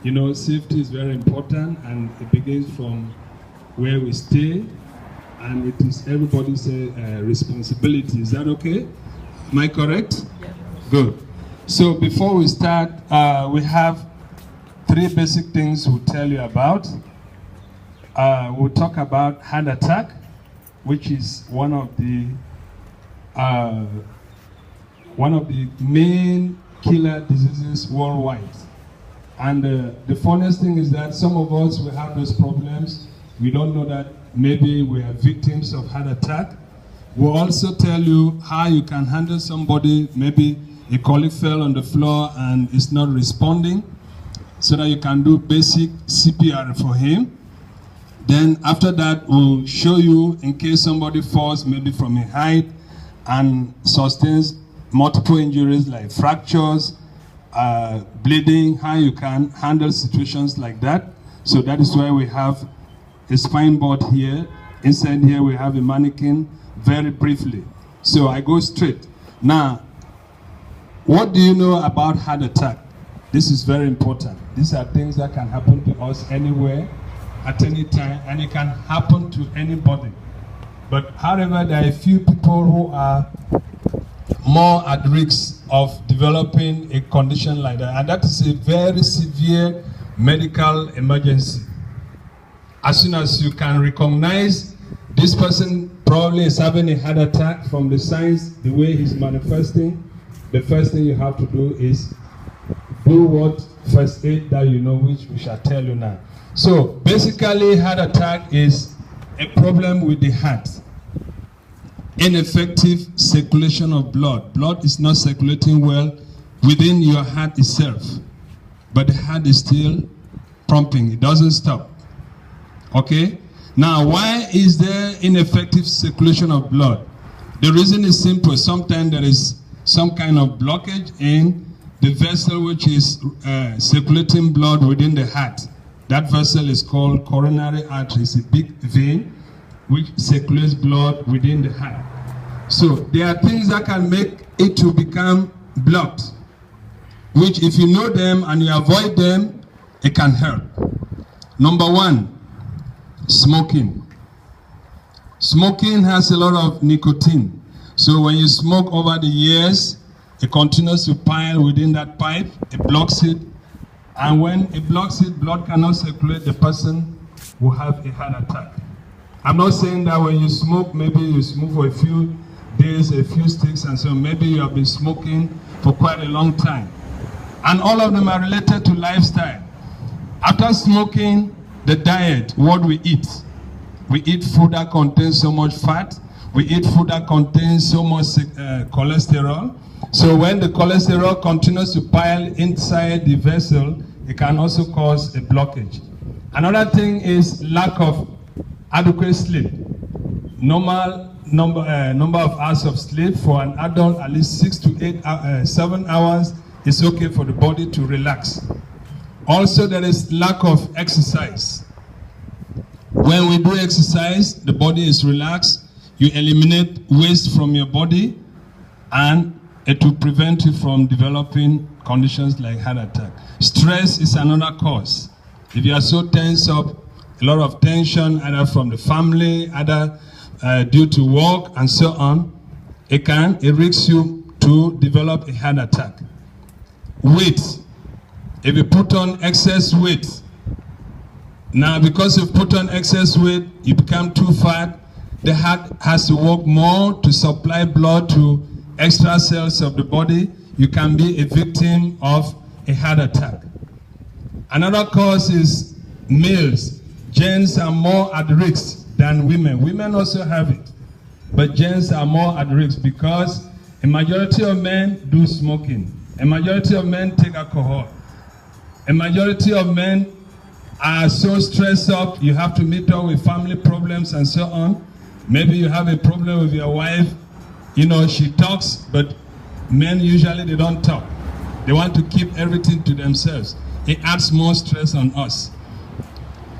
You know, safety is very important, and it begins from where we stay, and it is everybody's responsibility. Is that okay? Am I correct? Yeah. Good. So before we start, we have 3 basic things we'll tell you about. We'll talk about heart attack, which is one of the main killer diseases worldwide. And the funniest thing is that some of us will have those problems. We don't know that maybe we are victims of heart attack. We'll also tell you how you can handle somebody, maybe a colleague fell on the floor and is not responding, so that you can do basic CPR for him. Then after that, we'll show you in case somebody falls maybe from a height and sustains multiple injuries like fractures, bleeding, how you can handle situations like that. So that is why we have a spine board here. Inside here we have a mannequin, very briefly. So I go straight. Now, what do you know about heart attack? This is very important. These are things that can happen to us anywhere, at any time, and it can happen to anybody. But however, there are a few people who are more at risk of developing a condition like that, and that is a very severe medical emergency. As soon as you can recognize this person probably is having a heart attack from the signs, the way he's manifesting, the first thing you have to do is do what first aid that you know, which we shall tell you now. So basically, heart attack is a problem with the heart. Ineffective circulation of blood. Blood is not circulating well within your heart itself, but the heart is still pumping. It doesn't stop. Okay? Now, why is there ineffective circulation of blood? The reason is simple. Sometimes there is some kind of blockage in the vessel which is circulating blood within the heart. That vessel is called coronary artery. It's a big vein which circulates blood within the heart. So there are things that can make it to become blocked, which if you know them and you avoid them, it can help. Number 1, smoking. Smoking has a lot of nicotine. So when you smoke over the years, it continues to pile within that pipe, it blocks it, and when it blocks it, blood cannot circulate, the person will have a heart attack. I'm not saying that when you smoke, maybe you smoke for a few days, a few sticks, and so maybe you have been smoking for quite a long time. And all of them are related to lifestyle. After smoking, the diet, what we eat. We eat food that contains so much fat. We eat food that contains so much cholesterol. So when the cholesterol continues to pile inside the vessel, it can also cause a blockage. Another thing is lack of adequate sleep. Normal number of hours of sleep for an adult, at least 6 to 7 hours, is okay for the body to relax. Also, there is lack of exercise. When we do exercise, the body is relaxed. You eliminate waste from your body, and it will prevent you from developing conditions like heart attack. Stress is another cause. If you are so tense up, a lot of tension, either from the family, either due to work, and so on, it risks you to develop a heart attack. Weight. If you put on excess weight, now because you put on excess weight, you become too fat, the heart has to work more to supply blood to extra cells of the body. You can be a victim of a heart attack. Another cause is males. Gents are more at risk than women. Women also have it, but gents are more at risk because a majority of men do smoking. A majority of men take alcohol. A majority of men are so stressed up, you have to meet up with family problems and so on. Maybe you have a problem with your wife, you know, she talks, but men usually they don't talk. They want to keep everything to themselves. It adds more stress on us.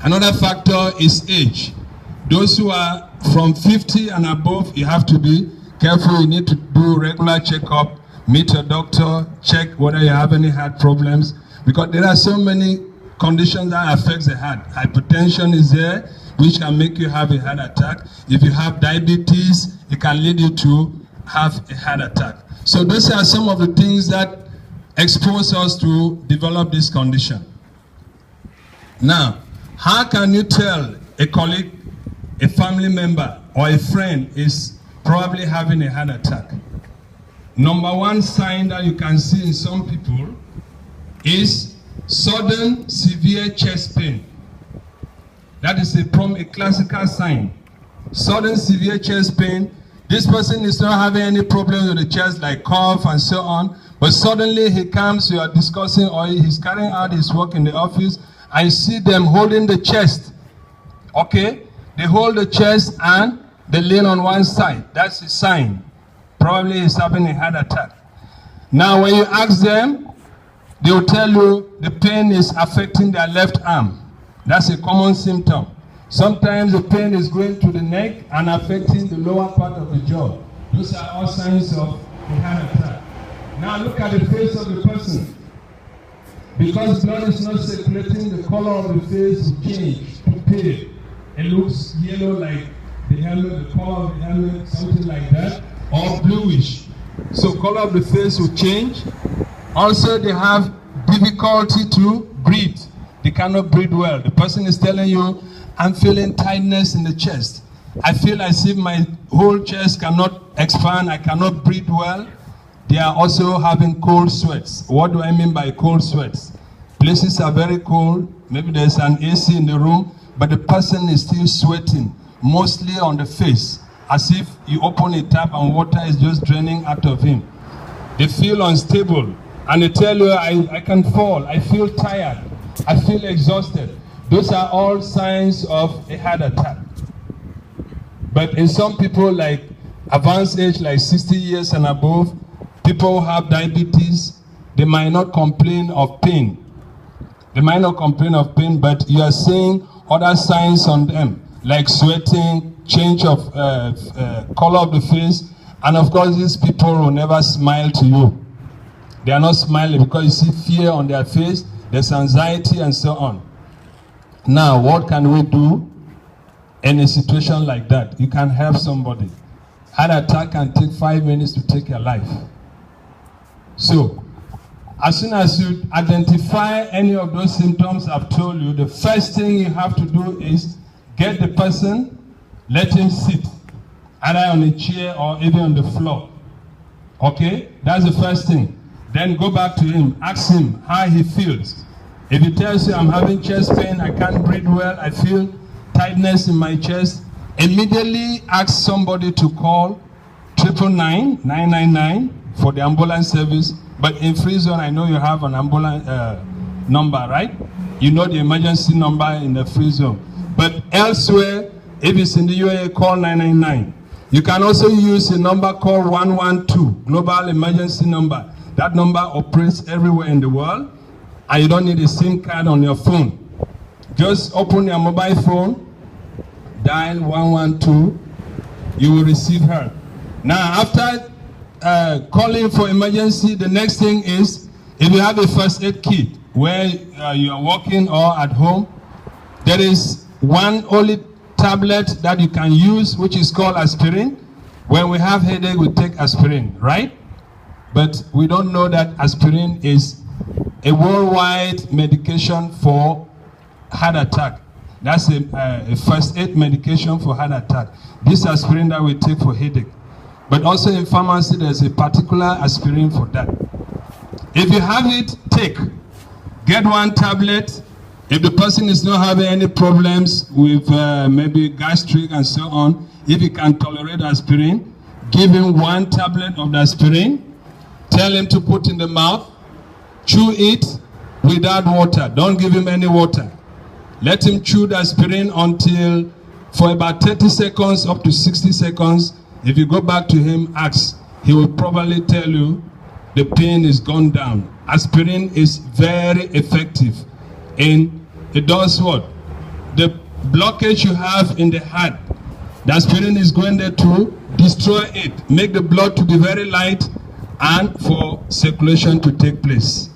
Another factor is age. Those who are from 50 and above, you have to be careful. You need to do regular checkup, meet a doctor, check whether you have any heart problems, because there are so many conditions that affect the heart. Hypertension is there, which can make you have a heart attack. If you have diabetes, it can lead you to have a heart attack. So those are some of the things that expose us to develop this condition. Now, how can you tell a colleague, a family member, or a friend is probably having a heart attack? Number one sign that you can see in some people is sudden severe chest pain. That is a classical sign. Sudden severe chest pain. This person is not having any problems with the chest like cough and so on, but suddenly he comes, you are discussing, or he's carrying out his work in the office, and you see them holding the chest. Okay? They hold the chest and they lean on one side. That's a sign. Probably he's having a heart attack. Now when you ask them, they will tell you the pain is affecting their left arm. That's a common symptom. Sometimes the pain is going to the neck and affecting the lower part of the jaw. Those are all signs of a heart attack. Now look at the face of the person. Because blood is not circulating, the color of the face will change to pale. It looks yellow like the helmet, the color of the helmet, something like that, or bluish. So color of the face will change. Also, they have difficulty to breathe. They cannot breathe well. The person is telling you, I'm feeling tightness in the chest. I feel as if my whole chest cannot expand. I cannot breathe well. They are also having cold sweats. What do I mean by cold sweats? Places are very cold. Maybe there's an AC in the room, but the person is still sweating, mostly on the face, as if you open a tap and water is just draining out of him. They feel unstable, and they tell you, I can fall, I feel tired, I feel exhausted. Those are all signs of a heart attack. But in some people, like advanced age, like 60 years and above, people who have diabetes, they might not complain of pain. They might not complain of pain, but you are seeing other signs on them, like sweating, change of color of the face, and of course these people will never smile to you. They are not smiling because you see fear on their face, there's anxiety and so on. Now, what can we do in a situation like that? You can help somebody. Heart attack can take 5 minutes to take your life. So, as soon as you identify any of those symptoms I've told you, the first thing you have to do is get the person, let him sit, either on a chair or even on the floor. Okay? That's the first thing. Then go back to him, ask him how he feels. If he tells you, I'm having chest pain, I can't breathe well, I feel tightness in my chest, immediately ask somebody to call 999 for the ambulance service. But in Free Zone, I know you have an ambulance number, right? You know the emergency number in the Free Zone. But elsewhere, if it's in the UAE, call 999. You can also use a number called 112, Global Emergency Number. That number operates everywhere in the world, and you don't need a SIM card on your phone. Just open your mobile phone, dial 112, you will receive help. Now, after calling for emergency, the next thing is, if you have a first aid kit where you are working or at home, there is one only tablet that you can use, which is called aspirin. When we have headache, we take aspirin, right? But we don't know that aspirin is a worldwide medication for heart attack. That's a first aid medication for heart attack. This aspirin that we take for headache. But also in pharmacy, there's a particular aspirin for that. If you have it, take. Get one tablet. If the person is not having any problems with maybe gastric and so on, if he can tolerate aspirin, give him one tablet of the aspirin. Tell him to put in the mouth. Chew it without water. Don't give him any water. Let him chew the aspirin until, for about 30 seconds up to 60 seconds. If you go back to him, ask, he will probably tell you the pain is gone down. Aspirin is very effective. And it does what? The blockage you have in the heart, the aspirin is going there to destroy it, make the blood to be very light, and for circulation to take place.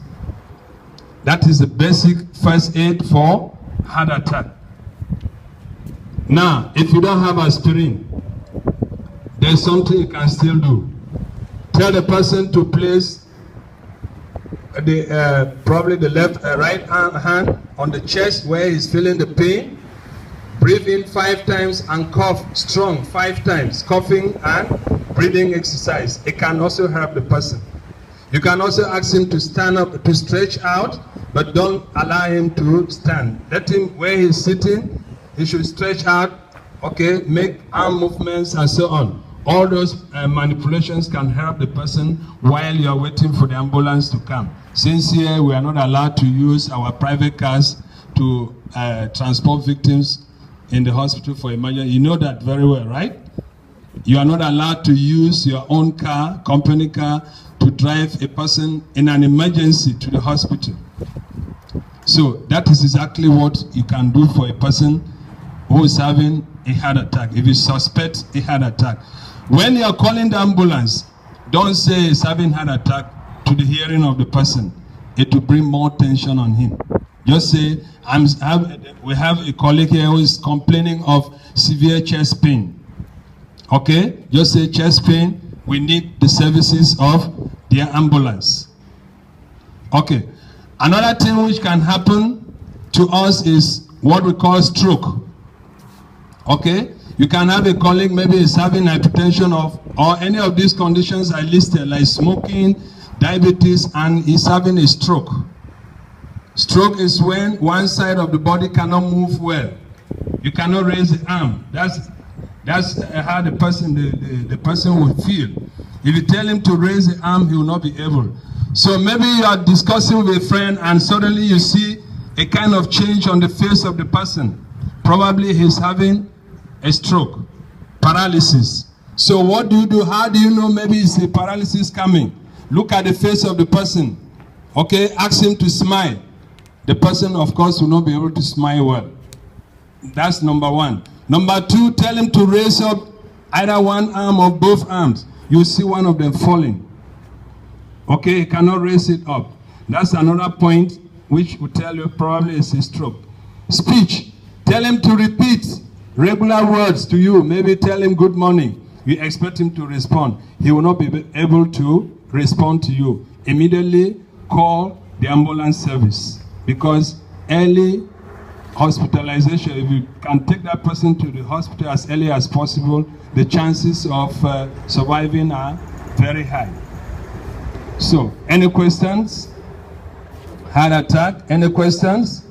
That is the basic first aid for heart attack. Now, if you don't have aspirin, there's something you can still do. Tell the person to place probably the right hand on the chest where he's feeling the pain. Breathe in 5 times and cough strong 5 times. Coughing and breathing exercise. It can also help the person. You can also ask him to stand up, to stretch out, but don't allow him to stand. Let him, where he's sitting, he should stretch out, okay, make arm movements and so on. All those manipulations can help the person while you are waiting for the ambulance to come. Since here we are not allowed to use our private cars to transport victims in the hospital for emergency, you know that very well, right? You are not allowed to use your own car, company car, to drive a person in an emergency to the hospital. So that is exactly what you can do for a person who is having a heart attack, if you suspect a heart attack. When you are calling the ambulance, don't say he's having heart attack to the hearing of the person. It will bring more tension on him. Just say, we have a colleague here who is complaining of severe chest pain. Okay? Just say chest pain, we need the services of the ambulance. Okay. Another thing which can happen to us is what we call stroke. Okay? You can have a colleague, maybe is having hypertension or any of these conditions I listed, like smoking, diabetes, and is having a stroke. Stroke is when one side of the body cannot move well. You cannot raise the arm. That's how the person will feel. If you tell him to raise the arm, he will not be able. So maybe you are discussing with a friend and suddenly you see a kind of change on the face of the person. Probably he's having a stroke, paralysis. So what do you do? How do you know maybe it's a paralysis coming? Look at the face of the person. Okay, ask him to smile. The person, of course, will not be able to smile well. That's number 1. Number 2, tell him to raise up either one arm or both arms. You see one of them falling. Okay, he cannot raise it up. That's another point which will tell you probably it's a stroke. Speech, tell him to repeat regular words to you. Maybe tell him good morning. You expect him to respond. He will not be able to respond to you. Immediately call the ambulance service, because early hospitalization, if you can take that person to the hospital as early as possible, the chances of surviving are very high. So, any questions? Heart attack, any questions?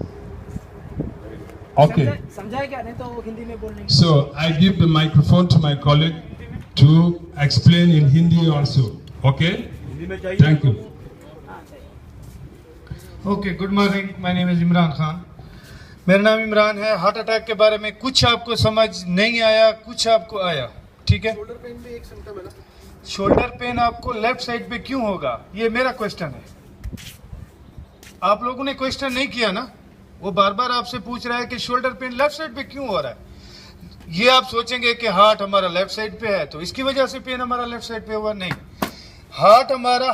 Okay. So, I give the microphone to my colleague to explain in Hindi also. Okay? Thank you. Okay, good morning. My name is Imran Khan. मेरा नाम इमरान है. Heart attack के बारे में कुछ आपको समझ नहीं आया, कुछ आपको आया, ठीक है. शोल्डर पेन भी एक सिम्टम है ना. शोल्डर पेन आपको लेफ्ट साइड पे क्यों होगा, ये मेरा क्वेश्चन है. आप लोगों ने क्वेश्चन नहीं किया ना. वो बार बार आपसे पूछ रहा है कि शोल्डर पेन लेफ्ट साइड पे क्यों हो रहा है. ये आप सोचेंगे कि हार्ट हमारा लेफ्ट साइड पे है तो इसकी वजह से पेन हमारा लेफ्ट साइड पे हुआ. नहीं, हार्ट हमारा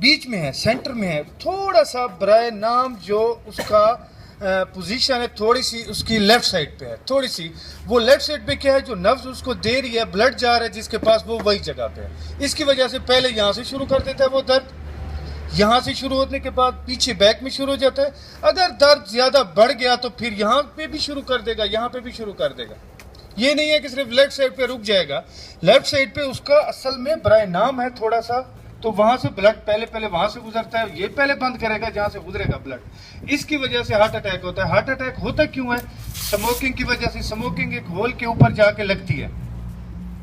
बीच में है, सेंटर में है. थोड़ा सा ब्राय नाम जो उसका पोजीशन है थोड़ी सी उसकी लेफ्ट साइड पे है. थोड़ी सी वो लेफ्ट साइड पे क्या है, जो नब्ज उसको दे रही है, ब्लड जा रहा है जिसके पास, वो वही जगह पे है. इसकी वजह से पहले यहाँ से शुरू कर देता है वो दर्द. यहाँ से शुरू होने के बाद पीछे बैक में शुरू हो जाता है. अगर दर्द ज़्यादा बढ़ गया तो फिर यहाँ पे भी शुरू कर देगा, यहाँ पे भी शुरू कर देगा. ये नहीं है कि सिर्फ लेफ्ट साइड पे रुक जाएगा. लेफ्ट साइड पे उसका असल में ब्राय नाम है थोड़ा सा, तो वहाँ से ब्लड पहले वहाँ से गुजरता है. ये पहले बंद करेगा जहाँ से गुजरेगा ब्लड. इसकी वजह से हार्ट अटैक होता है. हार्ट अटैक होता क्यों है? स्मोकिंग की वजह से. स्मोकिंग एक होल के ऊपर जाके लगती है,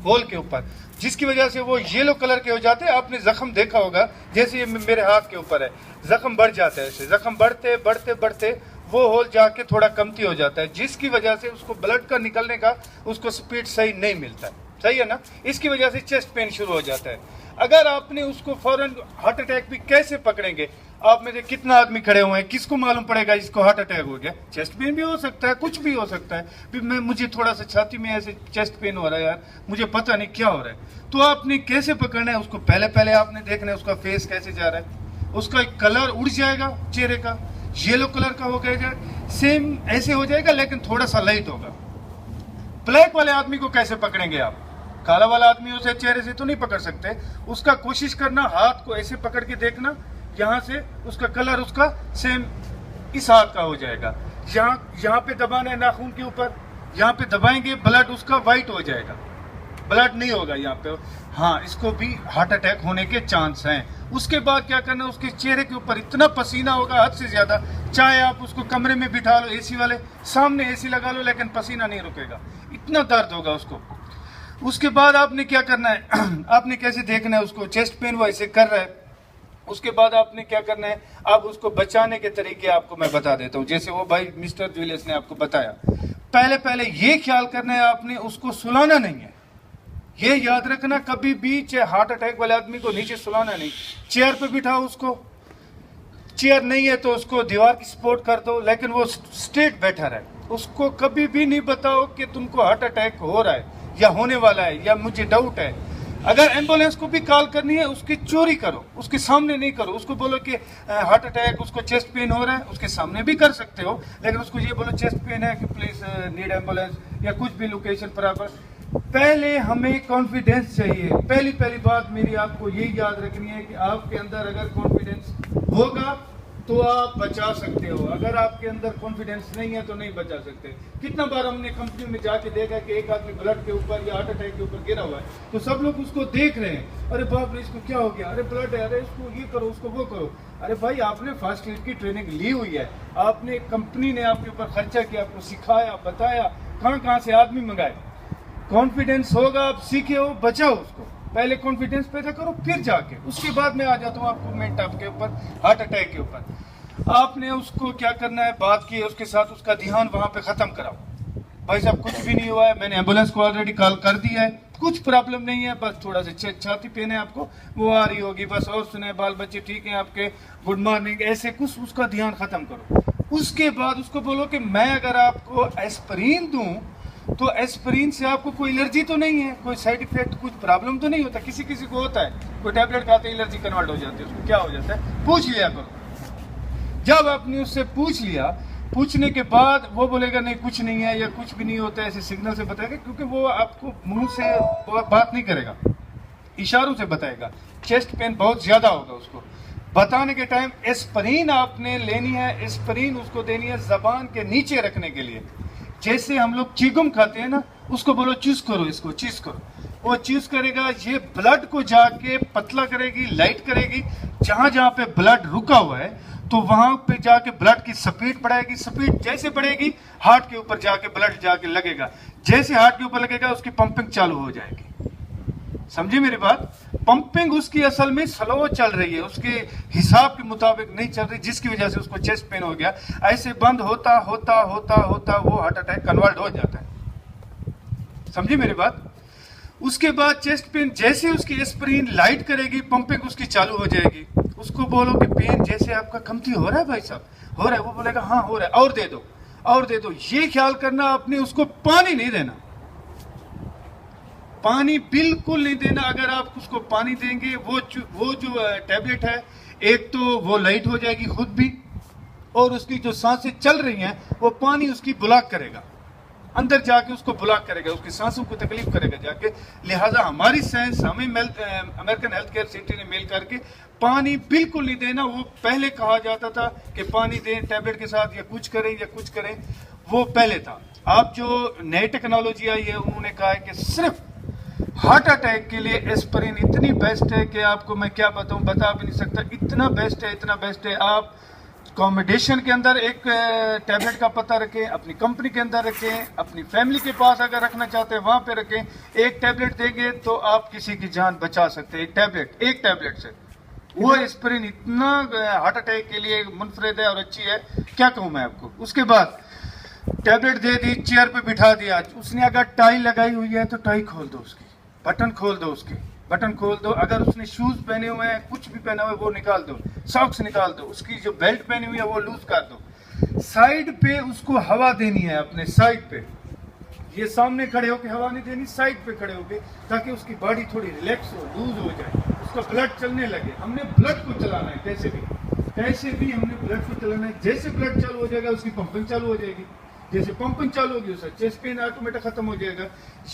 होल के ऊपर, जिसकी वजह से वो येलो कलर के हो जाते हैं. आपने जख्म देखा होगा, जैसे ये मेरे हाथ के ऊपर है, जख्म बढ़ जाता है. ऐसे जख्म बढ़ते बढ़ते बढ़ते वो होल जाके थोड़ा कमती हो जाता है, जिसकी वजह से उसको ब्लड का निकलने का उसको स्पीड सही नहीं मिलता है. सही है ना. इसकी वजह से चेस्ट पेन शुरू हो जाता है. अगर आपने उसको फौरन हार्ट अटैक भी कैसे पकड़ेंगे? आप में से कितना आदमी खड़े हुए हैं, किसको मालूम पड़ेगा इसको हार्ट अटैक हो गया? चेस्ट पेन भी हो सकता है, कुछ भी हो सकता है. मुझे थोड़ा सा छाती में ऐसे चेस्ट पेन हो रहा है यार, मुझे पता नहीं क्या हो रहा है. तो आपने कैसे पकड़ना है उसको? पहले आपने देखना है उसका फेस कैसे जा रहा है. उसका कलर उड़ जाएगा चेहरे का, येलो कलर का हो गया, सेम ऐसे हो जाएगा लेकिन थोड़ा सा लाइट होगा। ब्लैक वाले आदमी को कैसे पकड़ेंगे आप? काला वाला आदमी उसे चेहरे से तो नहीं पकड़ सकते, उसका कोशिश करना हाथ को ऐसे पकड़ के देखना, यहाँ से उसका कलर उसका सेम इस हाथ का हो जाएगा। यहाँ पे दबाना है नाखून के ऊपर, यहाँ पे दबाएंगे ब्लड उसका वाइट हो जाएगा, ब्लड नहीं होगा यहाँ पे। हाँ, इसको भी हार्ट अटैक होने के चांस हैं। उसके बाद क्या करना, उसके चेहरे के ऊपर इतना पसीना होगा हद से ज्यादा, चाहे आप उसको कमरे में बिठा लो, एसी वाले सामने एसी लगा लो, लेकिन पसीना नहीं रुकेगा, इतना दर्द होगा उसको। उसके बाद आपने क्या करना है आपने कैसे देखना है उसको, चेस्ट पेन वो ऐसे कर रहा है, उसके बाद आपने क्या करना है, आप उसको बचाने के तरीके आपको मैं बता देता हूँ, जैसे वो भाई मिस्टर जूलियस ने आपको बताया। पहले ये ख्याल करना है आपने उसको सुलाना नहीं है, ये याद रखना कभी भी, चाहे हार्ट अटैक वाले आदमी को नीचे सुलाना नहीं, चेयर पे बिठाओ उसको, चेयर नहीं है तो उसको दीवार की सपोर्ट कर दो, लेकिन वो स्ट्रेट बैठा रहे। उसको कभी भी नहीं बताओ कि तुमको हार्ट अटैक हो रहा है या होने वाला है या मुझे डाउट है। अगर एम्बुलेंस को भी कॉल करनी है उसकी चोरी करो, उसके सामने नहीं करो। उसको बोलो कि हार्ट अटैक, उसको चेस्ट पेन हो रहा है, उसके सामने भी कर सकते हो, लेकिन उसको ये बोलो चेस्ट पेन है कि प्लीज नीड एम्बुलेंस, या कुछ भी लोकेशन पर। पहले हमें कॉन्फिडेंस चाहिए। पहली बात मेरी आपको यही याद रखनी है कि आपके अंदर अगर कॉन्फिडेंस होगा तो आप बचा सकते हो, अगर आपके अंदर कॉन्फिडेंस नहीं है तो नहीं बचा सकते। कितना बार हमने कंपनी में जाके देखा कि एक आदमी ब्लड के ऊपर या हार्ट अटैक के ऊपर गिरा हुआ है, तो सब लोग उसको देख रहे हैं, अरे बाप रे इसको क्या हो गया, अरे ब्लड है, अरे इसको ये करो, उसको वो करो। अरे भाई, आपने फर्स्ट एड की ट्रेनिंग ली हुई है, आपने, कंपनी ने आपके ऊपर खर्चा किया, आपको सिखाया, बताया, कहाँ से आदमी मंगाए। कॉन्फिडेंस होगा, आप सीखे हो, बचाओ उसको। पहले कॉन्फिडेंस पैदा करो, फिर जाके उसके बाद में आ जाता हूँ आपको मेन टॉप के ऊपर, हार्ट अटैक के ऊपर। आपने उसको क्या करना है, बात की है उसके साथ, उसका ध्यान वहां पे खत्म कराओ। भाई साहब कुछ भी नहीं हुआ है, मैंने एम्बुलेंस को ऑलरेडी कॉल कर दिया है, कुछ प्रॉब्लम नहीं है, बस थोड़ा सा छाती पेन है आपको, वो आ रही होगी बस, और सुने बाल बच्चे ठीक है आपके, गुड मॉर्निंग, ऐसे कुछ उसका ध्यान खत्म करो। उसके बाद उसको बोलो कि मैं अगर आपको एस्पिरिन दूं तो एस्पिरिन से आपको कोई एलर्जी तो नहीं है, कोई साइड इफेक्ट, कुछ प्रॉब्लम तो नहीं होता। किसी किसी को होता है, कोई टैबलेट खाते ही एलर्जी कन्वर्ट हो जाती है, उसको क्या हो जाता है, पूछ लिया करो। जब आपने उससे पूछ लिया, पूछने के बाद वो बोलेगा नहीं कुछ नहीं है या कुछ भी नहीं होता है, ऐसे सिग्नल से बताएगा, क्योंकि वो आपको मुंह से बात नहीं करेगा, इशारों से बताएगा। चेस्ट पेन बहुत ज्यादा होगा, उसको बताने के टाइम एस्पिरिन आपने लेनी है, एस्पिरिन उसको देनी है जबान के नीचे रखने के लिए। जैसे हम लोग चीगुम खाते हैं ना, उसको बोलो चूस करो, इसको चूस करो, वो चूस करेगा, ये ब्लड को जाके पतला करेगी, लाइट करेगी। जहां जहां पे ब्लड रुका हुआ है तो वहां पे जाके ब्लड की स्पीड बढ़ाएगी, स्पीड जैसे बढ़ेगी हार्ट के ऊपर जाके ब्लड जाके लगेगा, जैसे हार्ट के ऊपर लगेगा उसकी पंपिंग चालू हो जाएगी। समझी मेरी बात? पंपिंग उसकी असल में स्लो चल रही है, उसके हिसाब के मुताबिक नहीं चल रही, जिसकी वजह से उसको चेस्ट पेन हो गया। ऐसे बंद होता होता होता होता वो हार्ट अटैक कन्वर्ट हो जाता है। समझी मेरी बात? उसके बाद चेस्ट पेन जैसे उसकी एस्पिरिन लाइट करेगी, पंपिंग उसकी चालू हो जाएगी। उसको बोलो कि पेन जैसे आपका कमती हो रहा है भाई साहब, हो रहा है, वो बोलेगा हाँ हो रहा है, और दे दो, और दे दो। ये ख्याल करना आपने, उसको पानी नहीं देना, पानी बिल्कुल नहीं देना। अगर आप उसको पानी देंगे, वो जो टैबलेट है, एक तो वो लाइट हो जाएगी खुद भी, और उसकी जो सांसें चल रही हैं वो पानी उसकी ब्लॉक करेगा, अंदर जाके उसको ब्लॉक करेगा, उसकी सांसों को तकलीफ करेगा जाके। लिहाजा हमारी साइंस, हमें अमेरिकन हेल्थ केयर सेंटर ने मेल करके पानी बिल्कुल नहीं देना। वो पहले कहा जाता था कि पानी दें टैबलेट के साथ, या कुछ करें, वो पहले था। अब जो नई टेक्नोलॉजी आई है, उन्होंने कहा है कि सिर्फ हार्ट अटैक के लिए एस्पिरिन इतनी बेस्ट है कि आपको मैं क्या बताऊं, बता भी नहीं सकता, इतना बेस्ट है। आप कॉम्बिनेशन के अंदर एक टैबलेट का पता रखें, अपनी कंपनी के अंदर रखें, अपनी फैमिली के पास अगर रखना चाहते हैं वहां पे रखें। एक टैबलेट देंगे तो आप किसी की जान बचा सकते हैं, एक टैबलेट से। वो एस्पिरिन इतना हार्ट अटैक के लिए मुनफरिद है और अच्छी है, क्या कहूं मैं आपको। उसके बाद टैबलेट दे दी, चेयर पे बिठा दिया, उसने अगर टाई लगाई हुई है तो टाई खोल दो, उसकी बटन खोल दो, अगर उसने शूज पहने हुए हैं, कुछ भी पहना हुआ है वो निकाल दो, सॉक्स निकाल दो, उसकी जो बेल्ट पहनी हुई है वो लूज कर दो। साइड पे उसको हवा देनी है, अपने साइड पे, ये सामने खड़े होके हवा नहीं देनी, साइड पे खड़े होके, ताकि उसकी बॉडी थोड़ी रिलैक्स हो, लूज हो जाए, उसका ब्लड चलने लगे। हमने ब्लड को चलाना है, कैसे भी हमने ब्लड को चलाना है। जैसे ब्लड चालू हो जाएगा उसकी पंपिंग चालू हो जाएगी, जैसे पंपिंग चालू होगी उसका चेस्ट पेन ऑटोमेटिक खत्म हो जाएगा।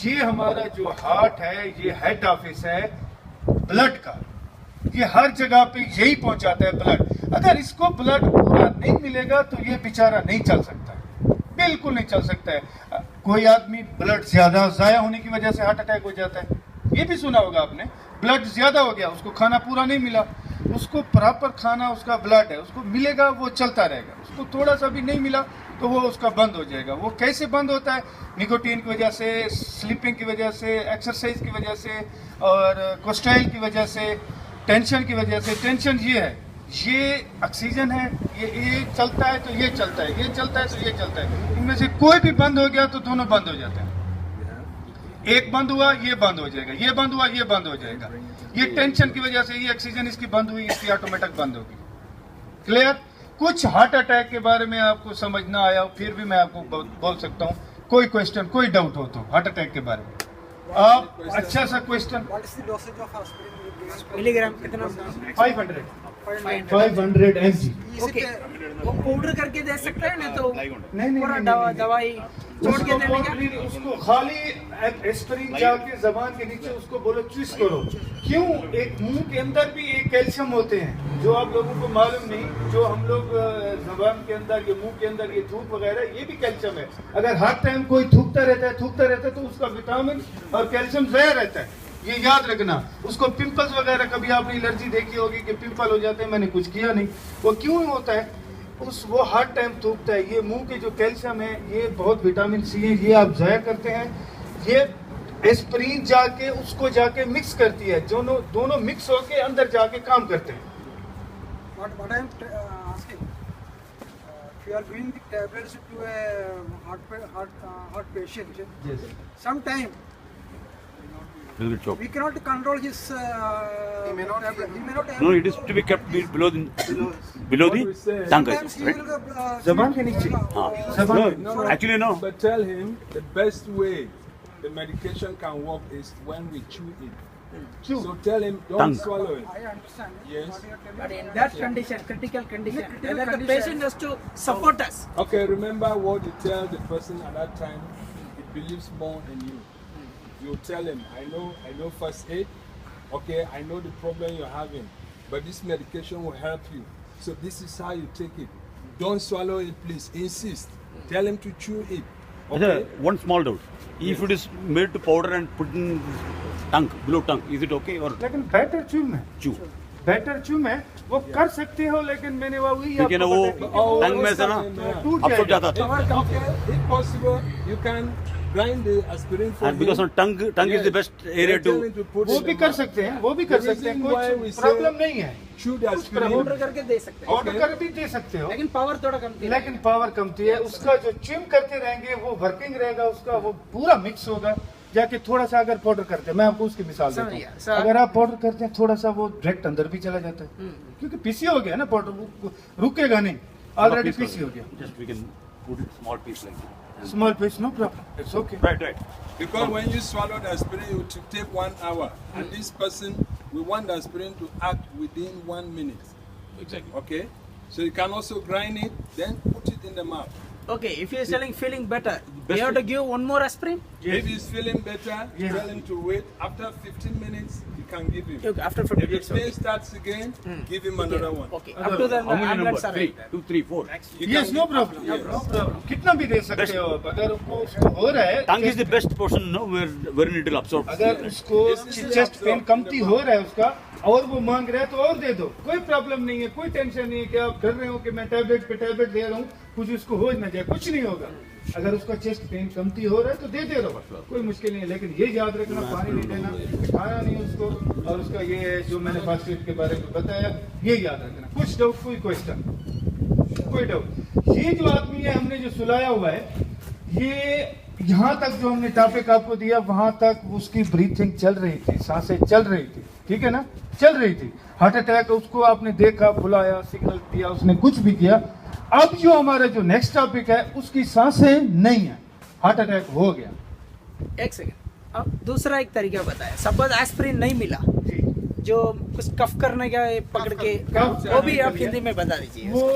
ये हमारा जो हार्ट है ये हेड ऑफिस है ब्लड का, ये हर जगह पे यही पहुंचाता है ब्लड। अगर इसको ब्लड पूरा नहीं मिलेगा तो ये बेचारा नहीं चल सकता है, बिल्कुल नहीं चल सकता है। कोई आदमी ब्लड ज्यादा जाया होने की वजह से हार्ट अटैक हो जाता है, ये भी सुना होगा आपने, ब्लड ज्यादा हो गया, उसको खाना पूरा नहीं मिला, उसको प्रॉपर खाना उसका ब्लड है उसको मिलेगा वो चलता रहेगा, उसको थोड़ा सा भी नहीं मिला तो वो उसका बंद हो जाएगा। वो कैसे बंद होता है? निकोटीन की वजह से, स्लीपिंग की वजह से, एक्सरसाइज की वजह से और कोलेस्ट्रॉल की वजह से, टेंशन की वजह से। टेंशन ये है, ये ऑक्सीजन है, ये चलता है तो ये चलता है, ये चलता है तो ये चलता है, इनमें से कोई भी बंद हो गया तो दोनों बंद हो जाते हैं। एक बंद हुआ ये बंद हो जाएगा, ये बंद हुआ ये बंद हो जाएगा। ये टेंशन की वजह से ये ऑक्सीजन इसकी बंद हुई, इसकी ऑटोमेटिक बंद होगी। क्लियर? कुछ हार्ट अटैक के बारे में आपको समझ ना आया हो फिर भी मैं आपको बोल सकता हूँ, कोई क्वेश्चन कोई डाउट हो तो हार्ट अटैक के बारे में आप अच्छा सा क्वेश्चन। मिलीग्राम कितना? 500 mg। ओके, वो पाउडर करके दे सकते हैं ना? तो नहीं पूरा दवाई छोड़ के देने का? उसको खाली एस्पिरिन जाके जबान के नीचे उसको बोलो चूस करो। क्यों? एक मुंह के अंदर भी एक कैल्शियम होते हैं जो आप लोगों को मालूम नहीं, जो हम लोग जबान के अंदर, ये मुंह के अंदर ये थूक वगैरह ये भी कैल्शियम है। अगर हर टाइम कोई थूकता रहता है तो उसका विटामिन और कैल्शियम ज़ाया रहता है, ये याद रखना। उसको पिंपल्स वगैरह कभी आपने एलर्जी देखी होगी कि पिंपल हो जाते हैं, मैंने कुछ किया नहीं, वो क्यों होता है? वो हर टाइम थूकता है। ये मुंह के जो कैल्शियम है ये बहुत विटामिन सी है, ये आप ज़ाया करते हैं। ये एस्पिरिन जाके उसको जाके मिक्स करती है, दोनों मिक्स होके अंदर जाके काम करते हैं। What I am asking, if you are giving the tablets to a heart patient, Yes. sometime we cannot control his. He may not have. No, it is to be kept below the tongue. Sometimes he Right? will. जबान के नीचे। No, actually no. But tell him the best way the medication can work is when we chew it. Chew. So tell him don't Tongue. swallow it. I understand. Yes. What you are telling. But in that condition, critical condition, Critical whether the condition. patient has to support us. Okay, remember what you tell the person at that time. It believes more in you. You tell him, I know first aid. Okay, I know the problem you're having, but this medication will help you. So this is how you take it. Don't swallow it, please. Insist. Tell him to chew it. Okay. One small doubt. If it is made to powder and put in tongue, below tongue, is it okay or लेकिन better चू में, chew? Better चू में वो कर सकते हो, लेकिन मैंने वही क्योंकि ना वो tongue में से ना टूट absorb जाता था. Okay, if possible, you can grind the aspirin for And because him. on tongue is the best area Tell to. him put वो in भी the कर mouth. सकते हैं, वो भी कर The सकते हैं, reason why we कोई say- प्रॉब्लम नहीं है। Chew the powder aspirin. करके दे सकते हैं, ऑर्डर कर भी दे सकते हो, लेकिन पावर थोड़ा कम थी। लेकिन पावर कमती है। उसका जो चिम करते रहेंगे वो वर्किंग रहेगा, उसका वो पूरा मिक्स होगा। जाके थोड़ा सा अगर पाउडर करते हैं, मैं आपको उसकी मिसाल देता समझिए, हूँ, सर। अगर आप पाउडर करते हैं थोड़ा सा वो डायरेक्ट अंदर भी चला जाता है, क्योंकि पीसी हो गया ना पाउडर, वो रुकेगा नहीं, ऑलरेडी पीसी हो गया। Just we can put it small piece like that. Small piece no problem, it's okay. Right. Because when you swallow the aspirin, it will take 1 hour. And this person, we want the aspirin to act within 1 minute. Exactly. Okay? So you can also grind it, then put it in the mouth. Okay, if he is feeling better, Best we have to give one more aspirin. If he's feeling better, Yes. tell him to wait. After 15 minutes, you can give him. Okay, after If 15 the minutes. pain Okay. starts again, give him another one. Okay, up to the How many ambulance numbers? are 3, ready. 2, 3, 4. You yes can no give- problem, Yes. No problem, कितना भी दे सकते हो आप। अगर उसको हो रहा है, Tongue is the best portion, no, wherein it will absorb. अगर उसको चेस्ट पेन कमती हो रहा है उसका और वो मांग रहा है तो और दे दो, कोई प्रॉब्लम नहीं है, कोई टेंशन नहीं है कि आप कर रहे हो कि मैं टैबलेट पे टैबलेट दे रहा हूँ, कुछ उसको हो ना जाए, कुछ नहीं होगा। अगर उसका चेस्ट पेन कमती हो रहा है तो दे रहो, कोई मुश्किल नहीं है। लेकिन ये याद रखना, पानी नहीं देना, खाना नहीं उसको, और उसका ये जो मैंने फर्स्ट एड के बारे में बताया ये याद रखना। कुछ डाउट, कोई क्वेश्चन, कोई डाउट? ये जो आदमी है हमने जो सुलाया हुआ है, ये यहाँ तक जो हमने टॉपिक आपको दिया वहां तक उसकी ब्रीथिंग चल रही थी, सांसें चल रही थी, ठीक है ना, चल रही थी। हार्ट अटैक उसको आपने देखा, बुलाया, सिग्नल दिया, उसने कुछ भी किया। अब जो हमारा जो नेक्स्ट टॉपिक है उसकी सांसें नहीं है, हार्ट अटैक हो गया। एक सेकंड, अब दूसरा एक तरीका बताया। सपोज एस्पिरिन नहीं मिला, जी जो कुछ कफ करने का है पकड़ के कफ- वो भी आप हिंदी में बता दीजिए। वो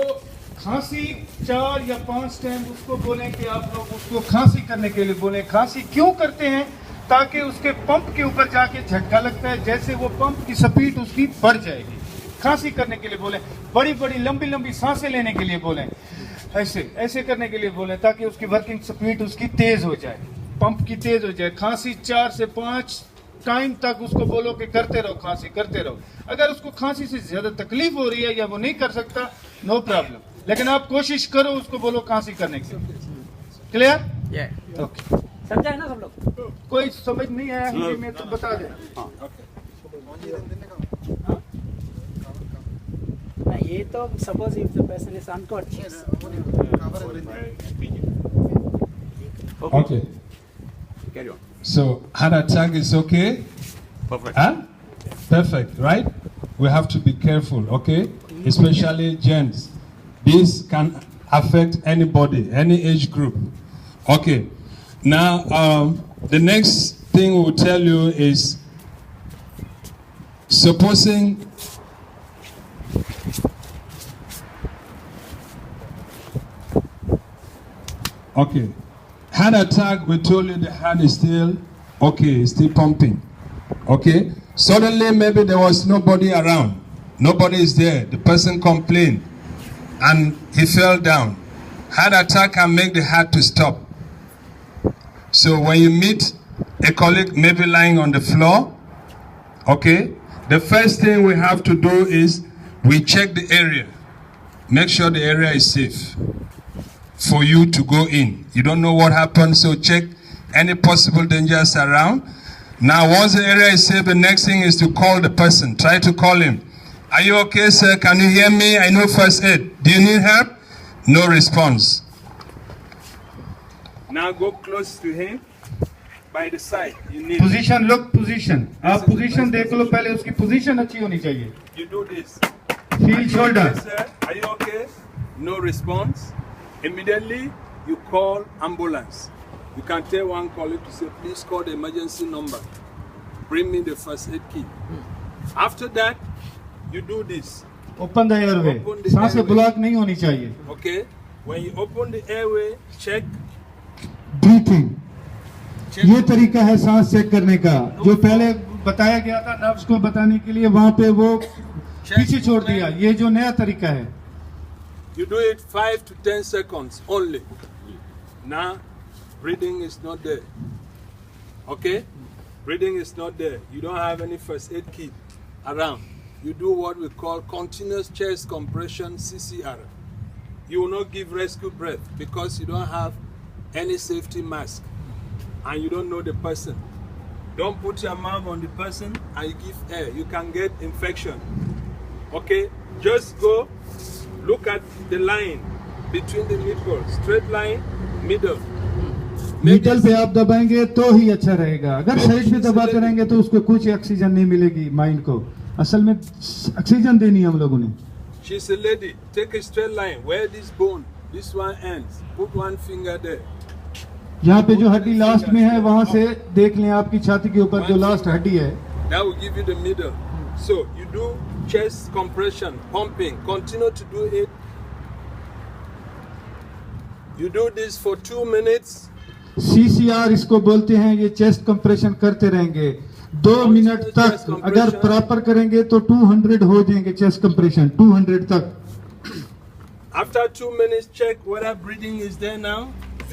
खांसी 4 या 5 टाइम उसको बोलें कि आप लोग उसको खांसी करने के लिए बोलें। खांसी क्यों करते हैं? ताकि उसके पंप के ऊपर जाके झटका लगता है, जैसे वो पंप की स्पीड उसकी बढ़ जाएगी। खांसी करने के लिए बोलें। बड़ी बड़ी लंबी लंबी सांसें लेने के लिए बोलें। ऐसे ऐसे करने के लिए बोलें ताकि उसकी वर्किंग स्पीड उसकी तेज हो जाए, पंप की तेज हो जाए। खांसी 4 से 5 टाइम तक उसको बोलो कि करते रहो, खांसी करते रहो। अगर उसको खांसी से ज्यादा तकलीफ हो रही है या वो नहीं कर सकता, नो प्रॉब्लम, लेकिन आप कोशिश करो उसको बोलो खांसी करने की। क्लियर? ओके। समझा है ना सब लोग? कोई समझ नहीं आया हिंदी में तो बता देना। ना, ये तो suppose if the person is unconscious. Okay. Carry on. So heart attack is okay? Perfect. Huh? Perfect, right? We have to be careful, okay? Especially gents. This can affect anybody, any age group. Okay. Now, the next thing we'll tell you is, supposing okay, heart attack, we told you the heart is still okay, it's still pumping. Okay? Suddenly, maybe there was nobody around. Nobody is there. The person complained and he fell down. Heart attack can make the heart to stop. So when you meet a colleague maybe lying on the floor, okay, the first thing we have to do is we check the area. Make sure the area is safe for you to go in. You don't know what happened, so check any possible dangers around. Now, once the area is safe, the next thing is to call the person. Try to call him. Are you okay, sir? Can you hear me? I know first aid. Do you need help? No response. Now go close to him by the side. You need. Position, look position. आप position देख लो पहले, उसकी position अच्छी होनी चाहिए। You do this. Feel shoulder. Yes, sir. Are you okay? No response. Immediately you call ambulance. You can tell one colleague to say, please call the emergency number. Bring me the first aid kit. After that, you do this. Open the airway, Open the सांसें airway. Block नहीं होनी चाहिए। Okay? When you open the airway, check. Breathing, ये तरीका है सांस check करने का, जो पहले बताया गया था नर्व्स को बताने के लिए, वहां पे वो पीछे छोड़ दिया। ये जो नया तरीका है, You do it 5 to 10 seconds only. Now, breathing is not there. Okay? Breathing is not there. You don't have any first aid kit around. You do what we call continuous chest compression, CCR. You will not give rescue breath because you don't have any safety mask and you don't know the person. Don't put your mouth on the person and you give air. You can get infection. Okay? Just go look at the line between the midfold. Straight line, middle. Middle पे आप दबाएंगे तो ही अच्छा रहेगा। अगर side पे दबाते रहेंगे तो उसको कुछ ऑक्सीजन नहीं मिलेगी माइंड को। असल में ऑक्सीजन देनी है हम लोगों ने। She's a lady. Take a straight line. Where this bone, this one ends. Put one finger there. यहाँ पे जो हड्डी लास्ट में है वहां से देख लें, आपकी छाती के ऊपर जो लास्ट हड्डी है, That will give you the middle. So you do chest compression, pumping. Continue to do it. You do this for 2 minutes. CCR इसको बोलते हैं। ये चेस्ट कंप्रेशन करते रहेंगे 2 मिनट तक। अगर प्रॉपर करेंगे तो 200 हो जाएंगे चेस्ट कंप्रेशन, 200 तक। After 2 minutes, check whether breathing is there now.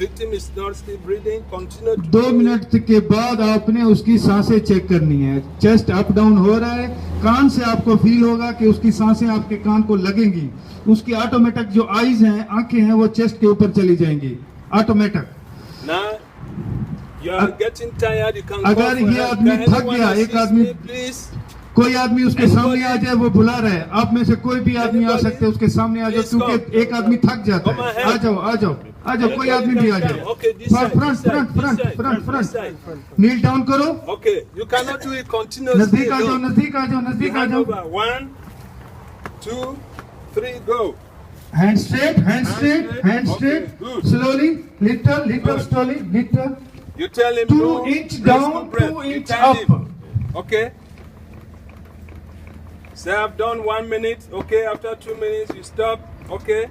Victim is not still breathing. Continue to 2 minute के बाद आपने उसकी सांसें चेक करनी है। चेस्ट अप डाउन हो रहा है, कान से आपको फील होगा कि उसकी सांसें आपके कान को लगेंगी। उसकी ऑटोमेटिक जो आईज हैं, आंखें हैं, वो चेस्ट के ऊपर चली जाएंगी automatic. Now you are getting tired. You can अगर call for ये help. आदमी Can थक anyone गया, एक assist आदमी me, please? कोई आदमी उसके सामने आ जाए, वो बुला रहा है। आप में से कोई भी आदमी आ सकते हैं, उसके सामने आ जाओ, क्योंकि एक आदमी थक जाता है। आ जाओ आ जाओ आ जाओ, कोई आदमी भी आ जाए। Okay, this side, front this side, front this front side, front this front side. Kneel down करो। Okay, you cannot do it continuously. नजदीक आ जाओ, alone. नजदीक आ जाओ, नजदीक आ Hand जाओ। over. 1, 2, 3, go. Hand straight, hand straight, hand Okay, straight. good. Slowly, little little, Good. Slowly little. You tell him 2 no. inch rescue down, breath. 2 You inch tell up. him. Okay. Say I've done 1 minute. Okay, after 2 minutes you stop. Okay.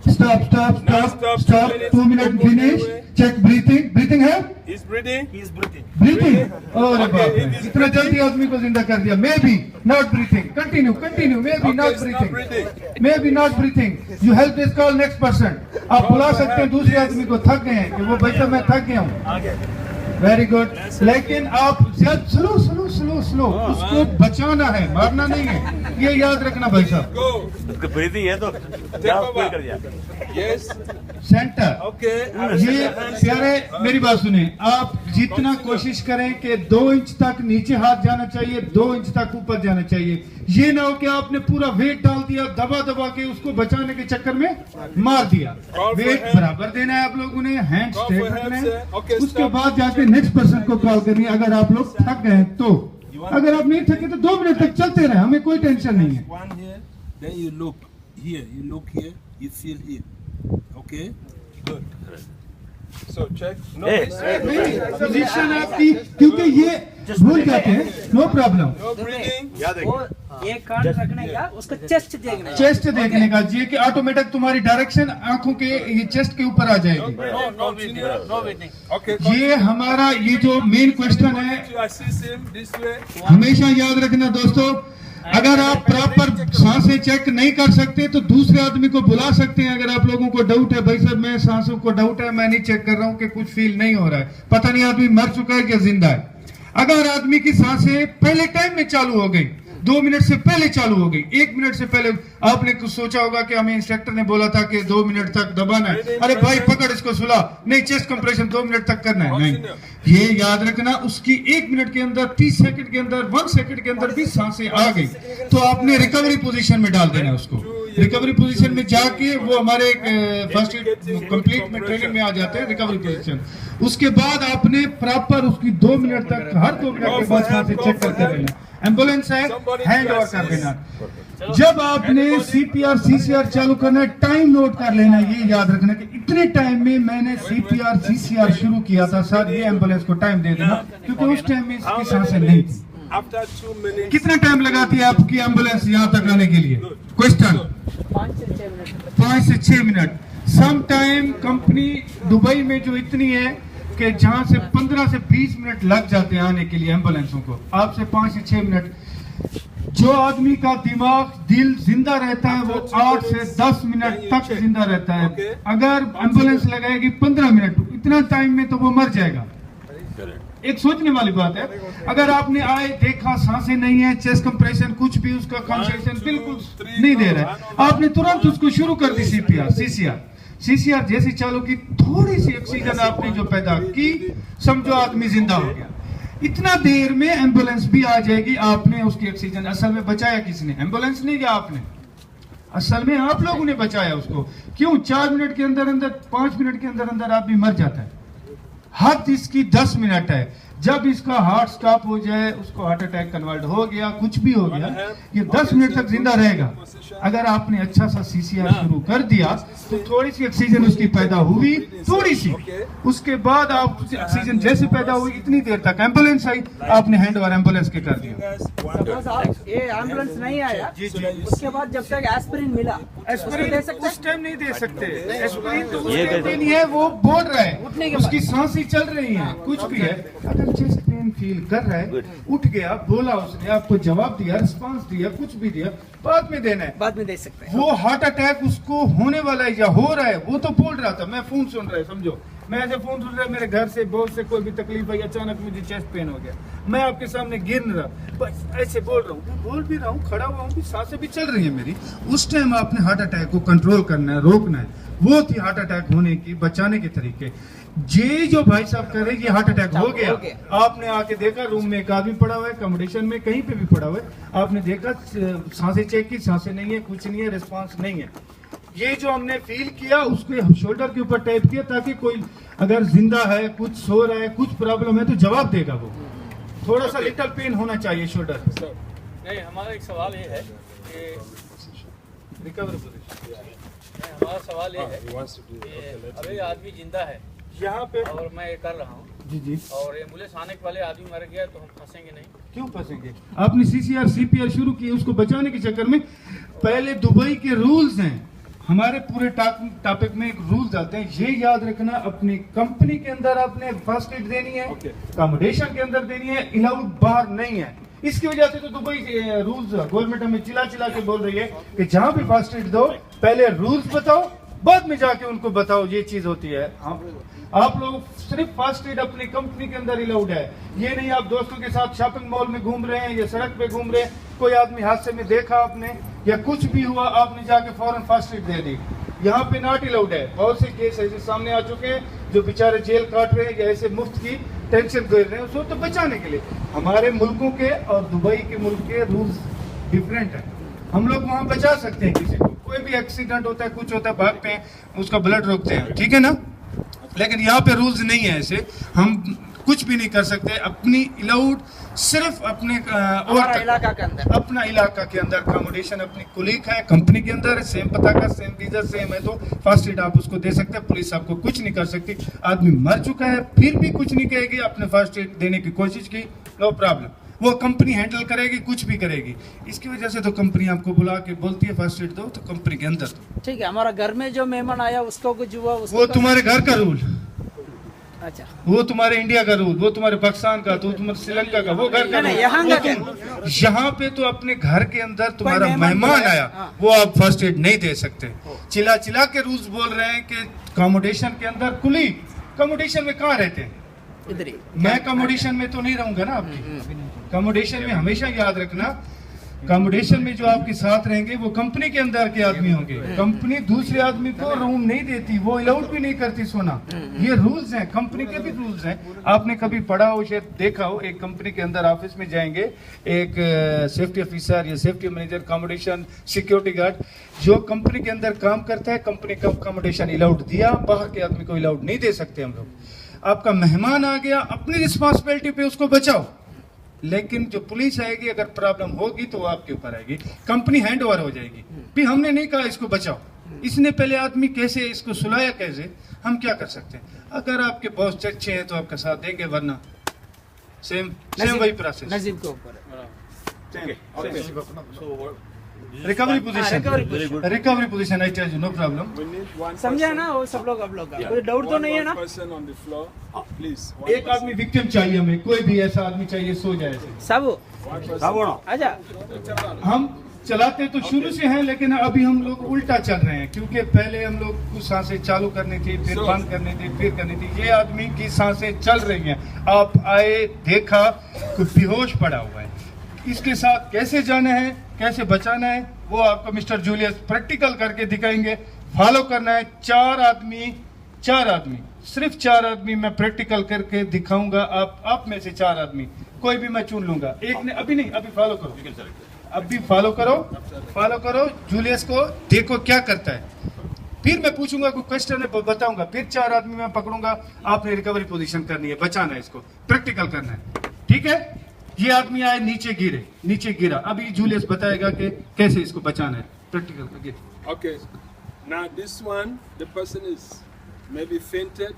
Stop. Now stop. 2 minutes. 2 minutes Go finish. away. Check breathing. Breathing है? He's breathing. Breathing. अरे बाप रे, it is इतना जल्दी आदमी को जिंदा कर दिया. Maybe not breathing. Continue. Maybe Okay, not it's not breathing. breathing. Maybe not breathing. You help this call next person. आप बुला सकते हैं दूसरे आदमी को. थक गए हैं कि वो भाई साहब मैं थक गया हूँ. Very good. लेकिन आप स्लो उसको बचाना है, मारना नहीं है. ये याद रखना भाई साहब. Go. ब्रीदिंग है तो over. कर दिया. Yes. सेंटर. Okay. ये प्यारे मेरी बात सुने. आप जितना कोशिश करें कि 2 इंच तक नीचे हाथ जाना चाहिए, 2 इंच तक ऊपर जाना चाहिए. ये ना हो कि आपने पूरा वेट डाल दिया, दबा के उसको बचाने के चक्कर में मार दिया. वेट बराबर देना है आप लोगों ने. हैंड स्ट्रेट रखना है. उसके बाद जाके नेक्स्ट पर्सन को कॉल करनी है. अगर आप लोग थक गए तो, अगर आप नहीं थके तो 2 मिनट तक चलते रहे, हमें कोई टेंशन नहीं है. One here, then you look here, you feel here. Okay? Good. So check. No. Hey. Position आपकी, क्योंकि ये भूल जाते हैं. No problem. No breathing. वो एक कान रखने का, उसका चेस्ट देखना है. चेस्ट देखने का ये कि ऑटोमेटिक तुम्हारी डायरेक्शन आंखों के ये चेस्ट के ऊपर आ जाएगी. No waiting. Okay. ये हमारा ये जो मेन क्वेश्चन है, To assist him this way. हमेशा याद रखना दोस्तों. अगर आप प्रॉपर सांसें चेक नहीं कर सकते तो दूसरे आदमी को बुला सकते हैं. अगर आप लोगों को डाउट है, भाई साहब मैं सांसों को डाउट है, मैं नहीं चेक कर रहा हूं कि कुछ फील नहीं हो रहा है, पता नहीं आदमी मर चुका है क्या जिंदा है. अगर आदमी की सांसें पहले टाइम में चालू हो गई, 2 मिनट से पहले चालू हो गई, 1 मिनट से पहले, आपने कुछ सोचा होगा कि हमें इंस्ट्रक्टर ने बोला था कि 2 मिनट तक दबाना है. अरे भाई पकड़ इसको, सुला नहीं, चेस्ट कंप्रेशन 2 मिनट तक करना है. नहीं, ये याद रखना. उसकी 1 मिनट के अंदर, 30 सेकंड के अंदर, 1 सेकंड के अंदर भी सांसें आ गई तो आपने रिकवरी पोजीशन में डाल देना है उसको. रिकवरी पोजीशन में जाके वो हमारे फर्स्ट एड कंप्लीट में ट्रेनिंग में आ जाते हैं रिकवरी पोजीशन. उसके बाद आपने प्रॉपर उसकी 2 मिनट तक, हर 2 मिनट के बाद सांसें चेक करते रहना. एम्बुलेंस है, हैंड ओवर कर देना. जब आपने CPR CCR चालू करना है, टाइम नोट कर लेना. ये याद रखना कि इतने टाइम में मैंने CPR CCR शुरू किया था सर. ये एम्बुलेंस को टाइम दे देना, क्योंकि उस टाइम में इसकी सांसें नहीं थी. After 2 minutes. कितना टाइम लगाती है आपकी एम्बुलेंस यहाँ तक आने के लिए? क्वेश्चन. 5 से 6 minute. Some time company Dubai में जो इतनी है कि जहां से 15 से 20 मिनट लग जाते हैं आने के लिए एम्बुलेंसों को. आपसे 5 से 6 मिनट. जो आदमी का दिमाग, दिल जिंदा रहता है वो 8 से 10 मिनट तक जिंदा रहता है. अगर एम्बुलेंस लगाएगी 15 मिनट, इतना टाइम में तो वो मर जाएगा. एक सोचने वाली बात है. अगर आपने आए देखा सांसें नहीं है, चेस्ट कंप्रेशन कुछ भी, उसका कंसेशन बिल्कुल नहीं दे रहा है, आपने तुरंत उसको शुरू कर दी CPR CCR जैसे चालू की, थोड़ी सी ऑक्सीजन आपने जो पैदा की, समझो आदमी जिंदा हो गया. इतना देर में एम्बुलेंस भी आ जाएगी. आपने उसकी ऑक्सीजन असल में बचाया किसने? एम्बुलेंस नहीं या आपने? असल में आप लोगों ने बचाया उसको. क्यों? 4 मिनट के अंदर 5 मिनट के अंदर आदमी मर जाता है. हद इसकी 10 मिनट है. जब इसका हार्ट स्टॉप हो जाए, उसको हार्ट अटैक कन्वर्ट हो गया, कुछ भी हो गया, ये 10 मिनट तक जिंदा रहेगा. अगर आपने अच्छा सा CCR शुरू कर दिया तो थोड़ी सी ऑक्सीजन उसकी पैदा हुई, थोड़ी सी. उसके बाद आप ऑक्सीजन जैसे पैदा हुई, इतनी देर तक एम्बुलेंस आई, आपने हैंड ओवर एम्बुलेंस के कर दिया. सपोज आप ये एम्बुलेंस नहीं आया, उसके बाद जब तक एस्पिरिन मिला, एस्पिरिन दे सकते? उस टाइम नहीं दे सकते. एस्पिरिन तो उस टाइम नहीं है, वो बोल रहा है, उसकी सांसें चल रही हैं, कुछ भी है. अगर चेस्ट पेन फील कर रहा है, उठ गया, बोला, उसने आपको जवाब दिया, रिस्पांस दिया, कुछ भी दिया, बाद में देना है. बाद में दे सकते हैं. वो हार्ट अटैक उसको होने वाला है या हो रहा है, वो तो बोल रहा था, मैं फोन सुन रहा है, समझो मैं ऐसे फोन सुन रहा है, मेरे घर से बहुत से कोई भी तकलीफ है, अचानक मुझे चेस्ट पेन हो गया, मैं आपके सामने गिर रहा, बस ऐसे बोल रहा हूँ, बोल भी रहा हूँ, खड़ा हुआ हूँ, सांसें भी चल रही है मेरी. उस टाइम आपने हार्ट अटैक को कंट्रोल करना है, रोकना है. वो थी हार्ट अटैक होने की बचाने के तरीके. ये जो भाई साहब कह रहे हैं, ये हार्ट अटैक हो गया, आपने आके देखा, रूम में एक आदमी पड़ा हुआ है, अकोमोडेशन में कहीं पे भी पड़ा हुआ है, आपने देखा, सांसें चेक की, सांसें नहीं है, कुछ नहीं है, रिस्पांस नहीं है. ये जो हमने फील किया, उसको शोल्डर के ऊपर टैप किया, ताकि कोई अगर जिंदा है, कुछ सो रहा है, कुछ प्रॉब्लम है तो जवाब देगा. वो थोड़ा सा लिटिल पेन होना चाहिए शोल्डर. नहीं, हमारा एक सवाल ये है कि रिकवरी पोजीशन. हमारा सवाल ये है कि अभी आदमी जिंदा है यहाँ पे और मैं ये कर रहा हूँ, जी जी। और एम्बुलेंस आने के वाले आदमी मर गया तो हम फंसेंगे नहीं। क्यों फंसेंगे? आपने CCR CPR शुरू किए उसको बचाने के चक्कर में। पहले दुबई के रूल्स हैं, हमारे पूरे टॉपिक में एक रूल्स आते हैं, ये याद रखना, अपनी कंपनी के अंदर आपने फर्स्ट एड देनी है, अकोमोडेशन के अंदर देनी है, अलाउड बाहर नहीं है। इसकी वजह से तो दुबई रूल्स गवर्नमेंट हमें चिल्ला चिल्ला के बोल रही है कि जहां भी फर्स्ट एड दो पहले रूल्स बताओ, बाद में जाके उनको बताओ ये चीज होती है। आप लोग सिर्फ फर्स्ट एड अपनी कंपनी के अंदर अलाउड है, ये नहीं आप दोस्तों के साथ शॉपिंग मॉल में घूम रहे हैं या सड़क पे घूम रहे हैं, कोई आदमी हादसे में देखा आपने या कुछ भी हुआ, आपने जाके फौरन फर्स्ट एड दे दी, यहाँ पे नॉट अलाउड है। बहुत से केस ऐसे सामने आ चुके हैं जो बेचारे जेल काट रहे हैं या ऐसे मुफ्त की टेंशन कर रहे हैं, उसको तो बचाने के लिए। हमारे मुल्कों के और दुबई के मुल्क के रूल्स डिफरेंट है। हम लोग वहाँ बचा सकते हैं किसी को, कोई भी एक्सीडेंट होता है, कुछ होता है, भागते हैं, उसका ब्लड रोकते हैं, ठीक है ना। लेकिन यहाँ पे रूल्स नहीं है ऐसे, हम कुछ भी नहीं कर सकते। अपनी अलाउड सिर्फ अपने और इलाका के अंदर, अपना इलाका के अंदर अकोमोडेशन अपनी कुलीग है, कंपनी के अंदर है, सेम पता का, सेम वीजा, सेम है, तो फर्स्ट एड आप उसको दे सकते हैं। पुलिस आपको कुछ नहीं कर सकती। आदमी मर चुका है फिर भी कुछ नहीं कहेगी, आपने फर्स्ट एड देने की कोशिश की, नो प्रॉब्लम, वो कंपनी हैंडल करेगी, कुछ भी करेगी। इसकी वजह से तो कंपनी आपको बुला के बोलती है फर्स्ट एड दो, तो कंपनी के अंदर दो। ठीक है। हमारा घर में जो मेहमान आया उसको कुछ हुआ, वो तुम्हारे घर का रूल, अच्छा, वो तुम्हारे इंडिया का रूल, वो तुम्हारे पाकिस्तान का, तो तुम्हारे श्रीलंका का, वो घर का नहीं, रूल। यहाँ पे तो अपने घर के अंदर तुम्हारा मेहमान आया, वो आप फर्स्ट एड नहीं दे सकते। चिल्ला चिल्ला के रूल्स बोल रहे हैं कि अकोमोडेशन के अंदर कुली, अकोमोडेशन में कहाँ रहते हैं? इधर ही। मैं अकोमोडेशन में तो नहीं रहूंगा ना आपकी। अकोमोडेशन में हमेशा याद रखना, अकोमोडेशन में जो आपके साथ रहेंगे वो कंपनी के अंदर के आदमी होंगे। कंपनी दूसरे आदमी को रूम नहीं देती, वो अलाउड भी नहीं करती सोना। ये रूल्स हैं, कंपनी के भी रूल्स हैं। आपने कभी पढ़ा हो, शायद देखा हो, एक कंपनी के अंदर ऑफिस में जाएंगे, एक सेफ्टी ऑफिसर या safety manager, accommodation, security guard, जो कंपनी के अंदर काम करता है, कंपनी का अकोमोडेशन अलाउड दिया, बाहर के आदमी को अलाउड नहीं दे सकते हम लोग। आपका मेहमान आ गया, अपनी रिस्पॉन्सिबिलिटी पे उसको बचाओ, लेकिन जो पुलिस आएगी अगर प्रॉब्लम होगी तो वो आपके ऊपर आएगी, कंपनी हैंड ओवर हो जाएगी। भी हमने नहीं कहा इसको बचाओ, इसने पहले आदमी कैसे इसको सुलाया, कैसे, हम क्या कर सकते हैं? अगर आपके बॉस अच्छे हैं तो आपका साथ देंगे, वरना सेम वही प्रोसेस। नजीब के ऊपर recovery position, I tell you, no problem. समझा ना वो सब लोग, आप लोग का कोई डाउट तो नहीं है ना? एक आदमी विक्टिम चाहिए हमें, कोई भी ऐसा आदमी चाहिए सो जाए सब अच्छा। हम चलाते तो शुरू से हैं, लेकिन अभी हम लोग उल्टा चल रहे हैं, क्योंकि पहले हम लोग कुछ सांसें चालू करनी थी, फिर बंद करनी थी, फिर करनी थी। ये आदमी की सांसें चल रही हैं, आप आए, देखा, कोई बेहोश पड़ा हुआ है, इसके साथ कैसे जाना है, कैसे बचाना है, वो आपको मिस्टर जूलियस प्रैक्टिकल करके दिखाएंगे। फॉलो करना है। चार आदमी, सिर्फ 4 आदमी मैं प्रैक्टिकल करके दिखाऊंगा। आप में से 4 आदमी कोई भी मैं चुन लूंगा, एक ने अभी नहीं, अभी फॉलो करो, अभी फॉलो करो जूलियस को, देखो क्या करता है। फिर मैं पूछूंगा, कोई क्वेश्चन है बताऊंगा, फिर 4 आदमी मैं पकड़ूंगा। आपने रिकवरी पोजीशन करनी है, बचाना है, इसको प्रैक्टिकल करना है, ठीक है। ये आदमी आए, नीचे गिरा, अभी जूलियस बताएगा कि कैसे इसको बचाना है, प्रैक्टिकल करके। Okay, now this one, the person is maybe fainted.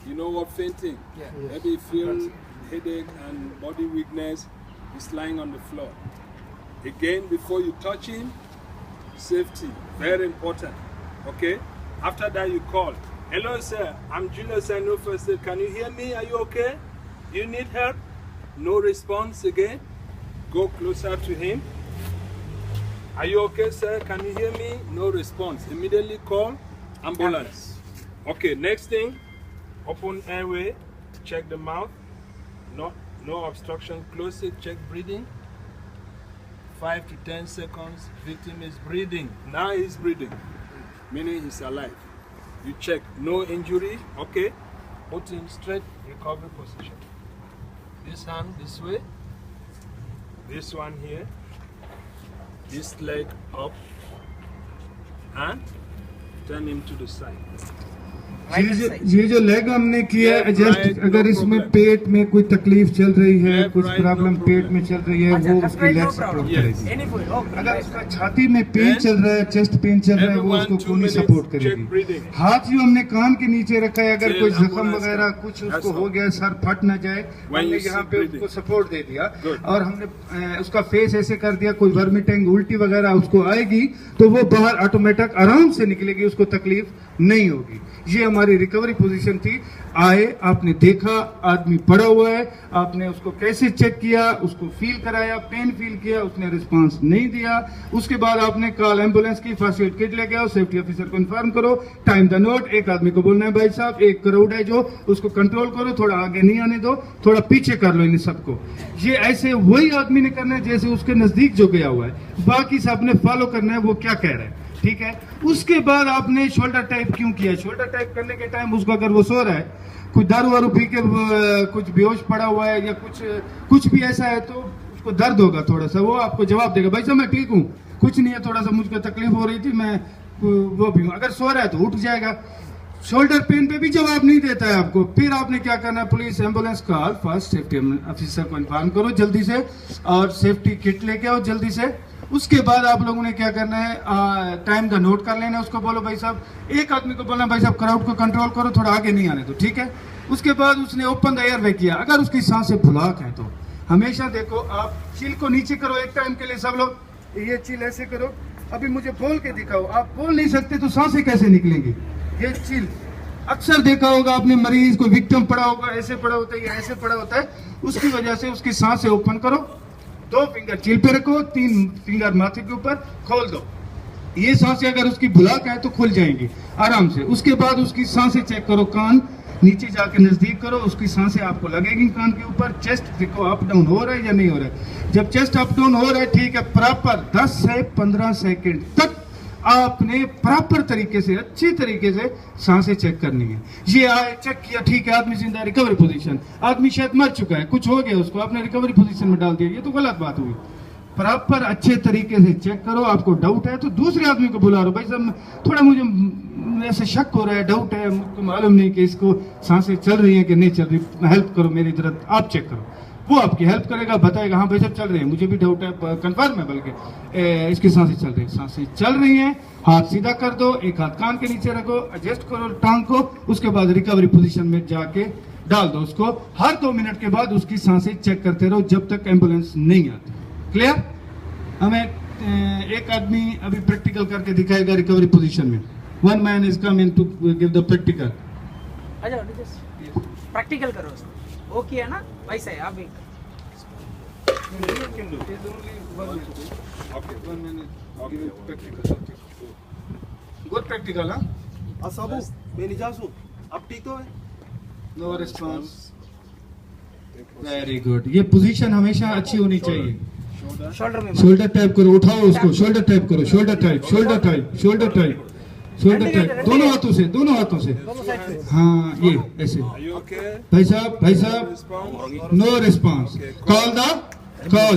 You know what fainting? Yeah. Maybe feel headache and body weakness. He's lying on the floor. Again, before you touch him, safety, very important. Okay? After that, you call. Hello, sir. I'm Julius. I know first aid. Can you hear me? Are you okay? You need help? No response again. Go closer to him. Are you okay, sir? Can you hear me? No response. Immediately call ambulance. Okay, next thing, open airway, check the mouth, no obstruction, close it, check breathing. 5 to 10 seconds, victim is breathing. Now he's breathing, meaning he's alive. You check, no injury, okay. Put him straight, recovery position. This hand this way, this one here, this leg up, and turn him to the side. ये जो leg हमने किया है adjust, अगर इसमें पेट में कोई तकलीफ चल रही है, कुछ प्रॉब्लम पेट में चल रही है, वो उसकी लेग सपोर्ट करेगी। अगर उसका छाती में पेन चल रहा है, चेस्ट पेन चल रहा है, वो उसको खूनी सपोर्ट करेगी। हाथ जो हमने कान के नीचे रखा है, अगर कोई जख्म वगैरह कुछ उसको हो गया, सर फट ना जाए, हमने यहाँ पे उसको सपोर्ट दे दिया। और हमने उसका फेस ऐसे कर दिया, कोई वर्मिटिंग उल्टी वगैरह उसको आएगी तो वो बाहर ऑटोमेटिक आराम से निकलेगी, उसको तकलीफ नहीं होगी। ये हमारी रिकवरी पोजीशन थी। आए, आपने देखा आदमी पड़ा हुआ है, आपने उसको कैसे चेक किया, उसको फील कराया, पेन फील किया, उसने रिस्पांस नहीं दिया। उसके बाद आपने कॉल एम्बुलेंस की, फर्स्ट एड किट लेके आओ, सेफ्टी ऑफिसर को इन्फॉर्म करो, टाइम द नोट। एक आदमी को बोलना है भाई साहब एक क्राउड है जो, उसको कंट्रोल करो, थोड़ा आगे नहीं आने दो, थोड़ा पीछे कर लो इन सबको। ये ऐसे वही आदमी ने करना है जैसे उसके नजदीक जो गया हुआ है, बाकी सबने फॉलो करना है वो क्या कह रहा है, ठीक है। उसके बाद आपने शोल्डर टाइप क्यों किया? शोल्डर टाइप करने के टाइम उसको अगर वो सो रहा है, कुछ दारू वारू पी के कुछ बेहोश पड़ा हुआ है या कुछ भी ऐसा है, तो उसको दर्द होगा थोड़ा सा, वो आपको जवाब देगा भाई साहब मैं ठीक हूँ, कुछ नहीं है, थोड़ा सा मुझको तकलीफ हो रही थी, मैं वो भी हूँ। अगर सो रहा है तो उठ जाएगा। शोल्डर पेन पे भी जवाब नहीं देता है आपको। फिर आपने क्या करना है, police ambulance call, first safety officer को इन्फॉर्म करो जल्दी से, और सेफ्टी किट लेके आओ जल्दी से। उसके बाद आप लोगों ने क्या करना है, टाइम का नोट कर लेना है, उसको बोलो भाई साहब, एक आदमी को बोलना भाई साहब क्राउड को कंट्रोल करो, थोड़ा आगे नहीं आने दो, ठीक है। उसके बाद उसने ओपन द एयरवे किया। अगर उसकी सांसें ब्लॉक है तो हमेशा देखो, आप चिल को नीचे करो एक टाइम के लिए, सब लोग ये चिल ऐसे करो। अभी मुझे बोल के दिखाओ, आप बोल नहीं सकते तो सांसें कैसे निकलेंगी? ये चिल अक्सर देखा होगा आपने, मरीज को विक्टिम पड़ा होगा, ऐसे पड़ा होता है या ऐसे पड़ा होता है, उसकी वजह से उसकी सांसें ओपन करो, 2 फिंगर चिल पे रखो, 3 फिंगर माथे के ऊपर खोल दो। ये सांसें अगर उसकी ब्लॉक है तो खुल जाएंगी आराम से। उसके बाद उसकी सांसें चेक करो, कान नीचे जाके नजदीक करो, उसकी सांसें आपको लगेगी कान के ऊपर। चेस्ट देखो अप डाउन हो रहा है या नहीं हो रहा है। जब चेस्ट अप डाउन हो रहा है, ठीक है, प्रॉपर 10 से 15 सेकंड तक आपने प्रॉपर तरीके से, अच्छी तरीके से सांसें चेक करनी है। ये आए, चेक किया, ठीक है, आदमी जिंदा, रिकवरी पोजीशन। आदमी शायद मर चुका है, कुछ हो गया उसको, आपने रिकवरी पोजीशन में डाल दिया, ये तो गलत बात हुई। प्रॉपर अच्छे तरीके से चेक करो। आपको डाउट है तो दूसरे आदमी को बुला लो, भाई साहब थोड़ा मुझे ऐसे शक हो रहा है, डाउट है, मुझको मालूम नहीं कि इसको सांसें चल रही हैं कि नहीं चल रही, हेल्प करो मेरी तरफ, आप चेक करो। वो आपकी हेल्प करेगा, बताएगा हाँ भाई साहब चल रही है, मुझे भी डाउट है, कंफर्म है, बल्कि इसकी सांसें चल रही है, सांसें चल रही हैं। हाथ सीधा कर दो, एक हाथ कान के नीचे रखो, एडजस्ट करो टांग को, उसके बाद रिकवरी पोजीशन में जाके डाल दो उसको। हर 2 मिनट के बाद उसकी सांसें चेक करते रहो जब तक एम्बुलेंस नहीं आती। क्लियर? हमें एक आदमी अभी प्रैक्टिकल करके दिखाएगा रिकवरी पोजीशन में। 1 man is coming to give the practical. Practical करो वो किया ना वैसे आप भी। Good practical. हाँ साबू मैं निजाज हूँ, आप ठीक तो है? No response. Very good. ये पोजीशन हमेशा अच्छी होनी चाहिए। शोल्डर टाइप करो, उठाओ उसको, शोल्डर टाइप करो, shoulder tap, shoulder tap, shoulder tap, shoulder tap, दोनों हाथों से, दोनों हाथों से। हाँ ये ऐसे। भाई साहब no response. Call the call,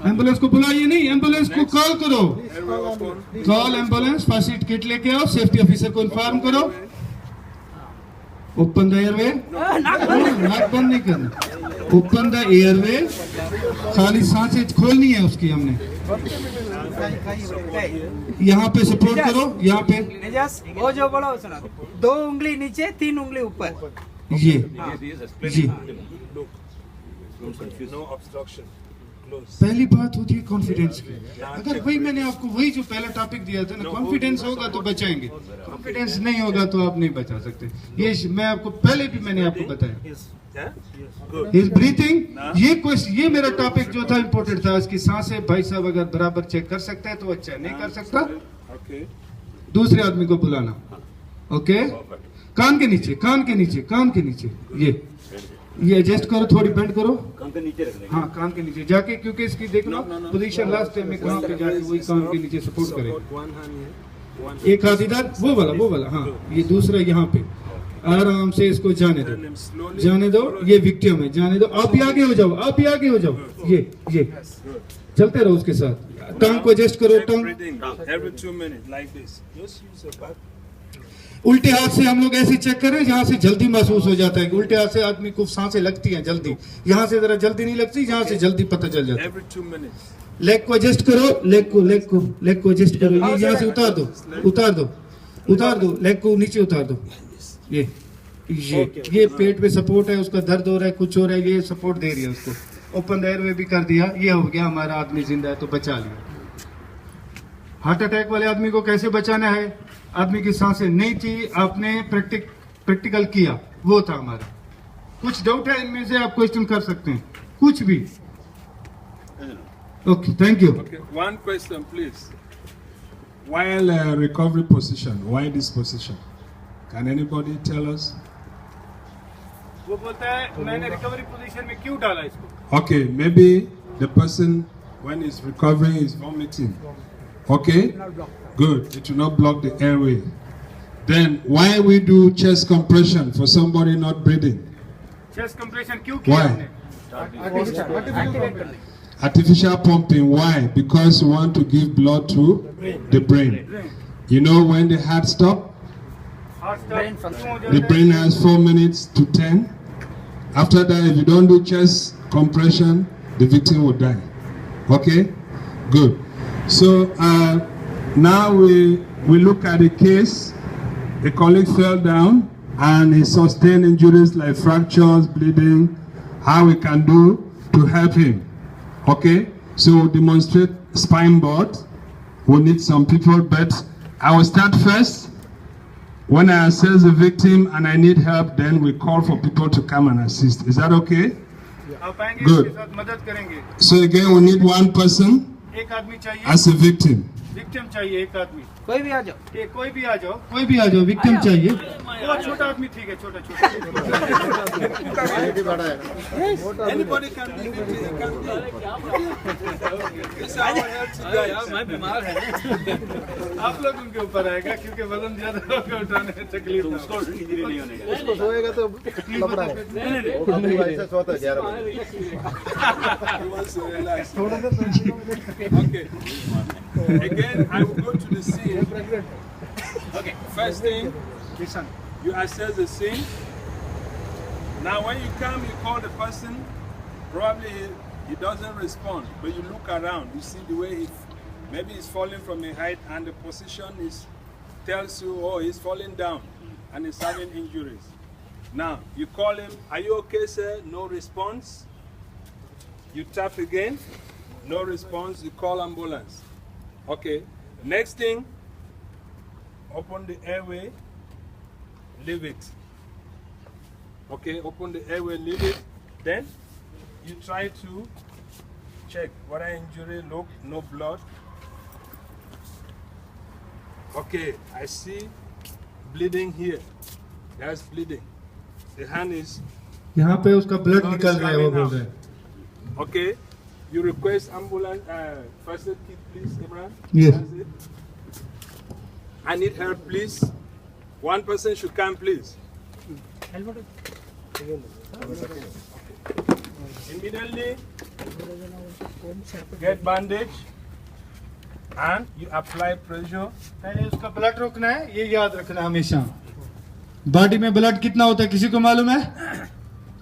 ambulance को बुलाइए नहीं, एम्बुलेंस को कॉल करो। Call ambulance, first aid kit लेके आओ, सेफ्टी ऑफिसर को इन्फॉर्म करो। ओपन द एयरवे, नाक बंद नहीं करना, ओपन द एयरवे, खाली सांसें खोलनी है उसकी। हमने यहाँ पे सपोर्ट करो, यहाँ पे वो जो बोला सुना, 2 उंगली नीचे 3 उंगली ऊपर, ये जी। पहली बात होती है कॉन्फिडेंस की। अगर वही मैंने आपको वही जो पहला टॉपिक दिया था ना, कॉन्फिडेंस होगा तो बचाएंगे, कॉन्फिडेंस नहीं होगा तो आप नहीं बचा सकते। ये मैं आपको पहले भी मैंने आपको बताया। हिज ब्रीथिंग, ये मेरा टॉपिक जो था इम्पोर्टेंट था। इसकी सांसें भाई साहब अगर बराबर चेक कर सकता है तो अच्छा, नहीं कर सकता दूसरे आदमी को बुलाना। ओके, कान के नीचे, कान के नीचे, कान के नीचे, ये एडजस्ट करो, थोड़ी बेंड करो, कान के नीचे रखना है। हाँ कान के नीचे जाके, क्योंकि इसकी देखना पोजीशन लास्ट टाइम में कहाँ पे जाके वही कान के नीचे सपोर्ट करे। एक हाथ इधर, वो वाला, हाँ ये दूसरा यहाँ पे। आराम से इसको जाने दो, जाने दो, ये विक्टिम है, जाने दो। आप भी आगे हो जाओ, आप भी आगे हो जाओ, ये चलते रहो उसके साथ। टंग को एडजस्ट करो, टंग। उल्टे हाथ से हम लोग ऐसे चेक करें जहाँ से जल्दी महसूस हो जाता है कि उल्टे हाथ से आदमी को सांसें लगती हैं जल्दी, यहाँ से जरा जल्दी नहीं लगती, यहाँ से जल्दी पता चल जाता है। Every 2 minutes. लेग को एडजस्ट करो, लेग को एडजस्ट करो, ये यहाँ से उतार दो, लेग को नीचे उतार दो, ये पेट पे सपोर्ट है, उसका दर्द हो रहा है, कुछ हो रहा है, ये सपोर्ट दे रही है उसको। ओपन एयर वे भी कर दिया, ये हो गया हमारा आदमी जिंदा है तो बचा लिया। हार्ट अटैक वाले आदमी को कैसे बचाना है? आदमी की सांसें नहीं थी, आपने प्रैक्टिकल किया, वो था हमारा। कुछ डाउट है इनमें से, आप क्वेश्चन कर सकते हैं, कुछ भी। Okay, thank you. Okay, one question, please. While recovery position, why this position? Can anybody tell us? वो बोलता है मैंने रिकवरी पोजीशन में क्यों डाला इसको? Okay, maybe the person when he's recovering is vomiting. Okay, good. It will not block the airway. Then why we do chest compression for somebody not breathing? Chest compression क्यों किया Why? हमने? Artificial pumping. Why? Because we want to give blood to the brain. You know when the heart stop, the brain has 4 minutes to 10. After that, if you don't do chest compression, the victim will die. Okay? Good. So now we look at the case. A colleague fell down and he sustained injuries like fractures, bleeding. How we can do to help him? Okay? So demonstrate spine board. We need some people, but I will start first. When I assess the victim and I need help, then we call for people to come and assist. Is that okay? आप आएंगे, Good. इसके साथ मदद करेंगे। So again, we need one person एक आदमी चाहिए, as a victim. Victim चाहिए एक आदमी। कोई भी आ जाओ, कोई भी आ जाओ, विक्टिम चाहिए। वो छोटा आदमी ठीक है, छोटा। Anybody can be victim. Can be. This is our healthy guys. मैं बीमार है। आप लोग उनके ऊपर आएगा क्योंकि वजन ज्यादा होगा, उठाने में तकलीफ ना हो। उसको इंजरी नहीं होने का। उसको सोएगा तो लफड़ा है। नहीं ऐसे सोता है 11 बजे। He wants to relax. Okay. Again, I will go to the scene. Okay. First thing, you assess the scene. Now, when you come, you call the person. Probably he doesn't respond, but you look around. You see the way maybe he's falling from a height, and the position tells you, oh, he's falling down, and he's having injuries. Now, you call him. Are you okay, sir? No response. You tap again. No response. You call ambulance. Okay. Next thing, open the airway, leave it. Okay, open the airway, leave it. Then you try to check whether injury, look, no blood. Okay, I see bleeding here. There's bleeding. The hand is. यहाँ पे उसका blood निकल रहा है, वो बोल रहा है। Okay, you request ambulance, first aid kit, please, Imran. Yes. I need help, please. One person should come, please. Immediately get bandage and you apply pressure. पहले उसका ब्लड रोकना है, ये याद रखना हमेशा। बॉडी में ब्लड कितना होता है किसी को मालूम है?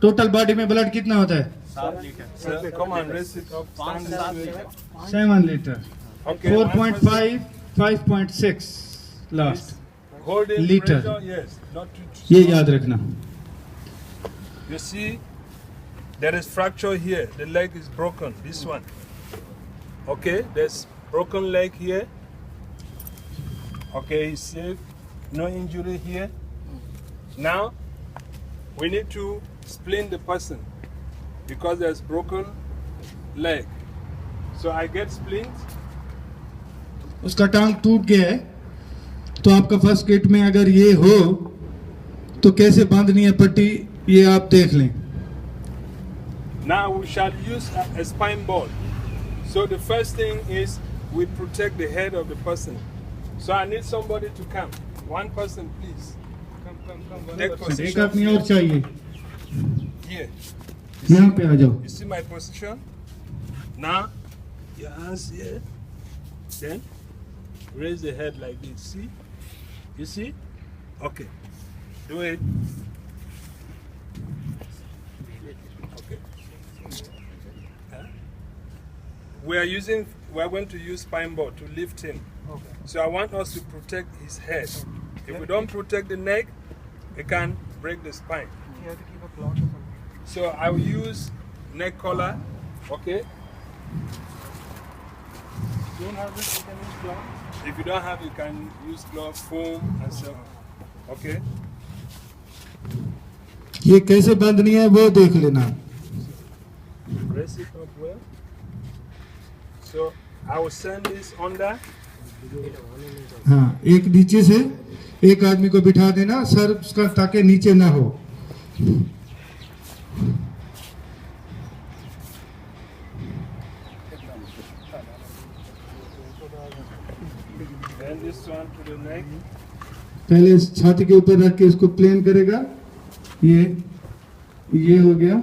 टोटल बॉडी में ब्लड कितना होता है? 7 liters. Sir, come on, raise it up. Stand this way. 7 litre. Okay. 4.5, 5.6 last. Hold in Liter. pressure, yes. Not too ये strong. याद रखना। You see, there is fracture here. The leg is broken. This one. Okay, there's broken leg here. Okay, he's safe. No injury here. Now, we need to splint the person because there's broken leg. So I get splint. उसका टांग टूट गया है, तो आपका first aid में अगर ये हो तो कैसे बांधनी है पट्टी, ये आप देख लें। Now we shall use a spine board. So the first thing is we protect the head of the person. So I need somebody to come. One person, please. Take एक position आदमी और चाहिए, here. यहाँ पे आ जाओ। You see my position? Now, your hands here. Then, raise the head like this. See? You see? Okay. Do it. Okay. We are going to use spine board to lift him. Okay. So I want us to protect his head. If we don't protect the neck, we can break the spine. You have to keep a cloth or something. So I will use neck collar. Okay. If you don't have this, you can use cloth. If you don't have, you can use glove, foam, and so on. Okay. ये कैसे बांधनी है वो देख लेना. Press it up well. So I will send this under. हाँ, एक नीचे से एक आदमी को बिठा देना सर उसका ताकि नीचे ना हो. Then this one to the neck. पहले इस छाती के ऊपर रख के इसको प्लेन करेगा. ये हो गया.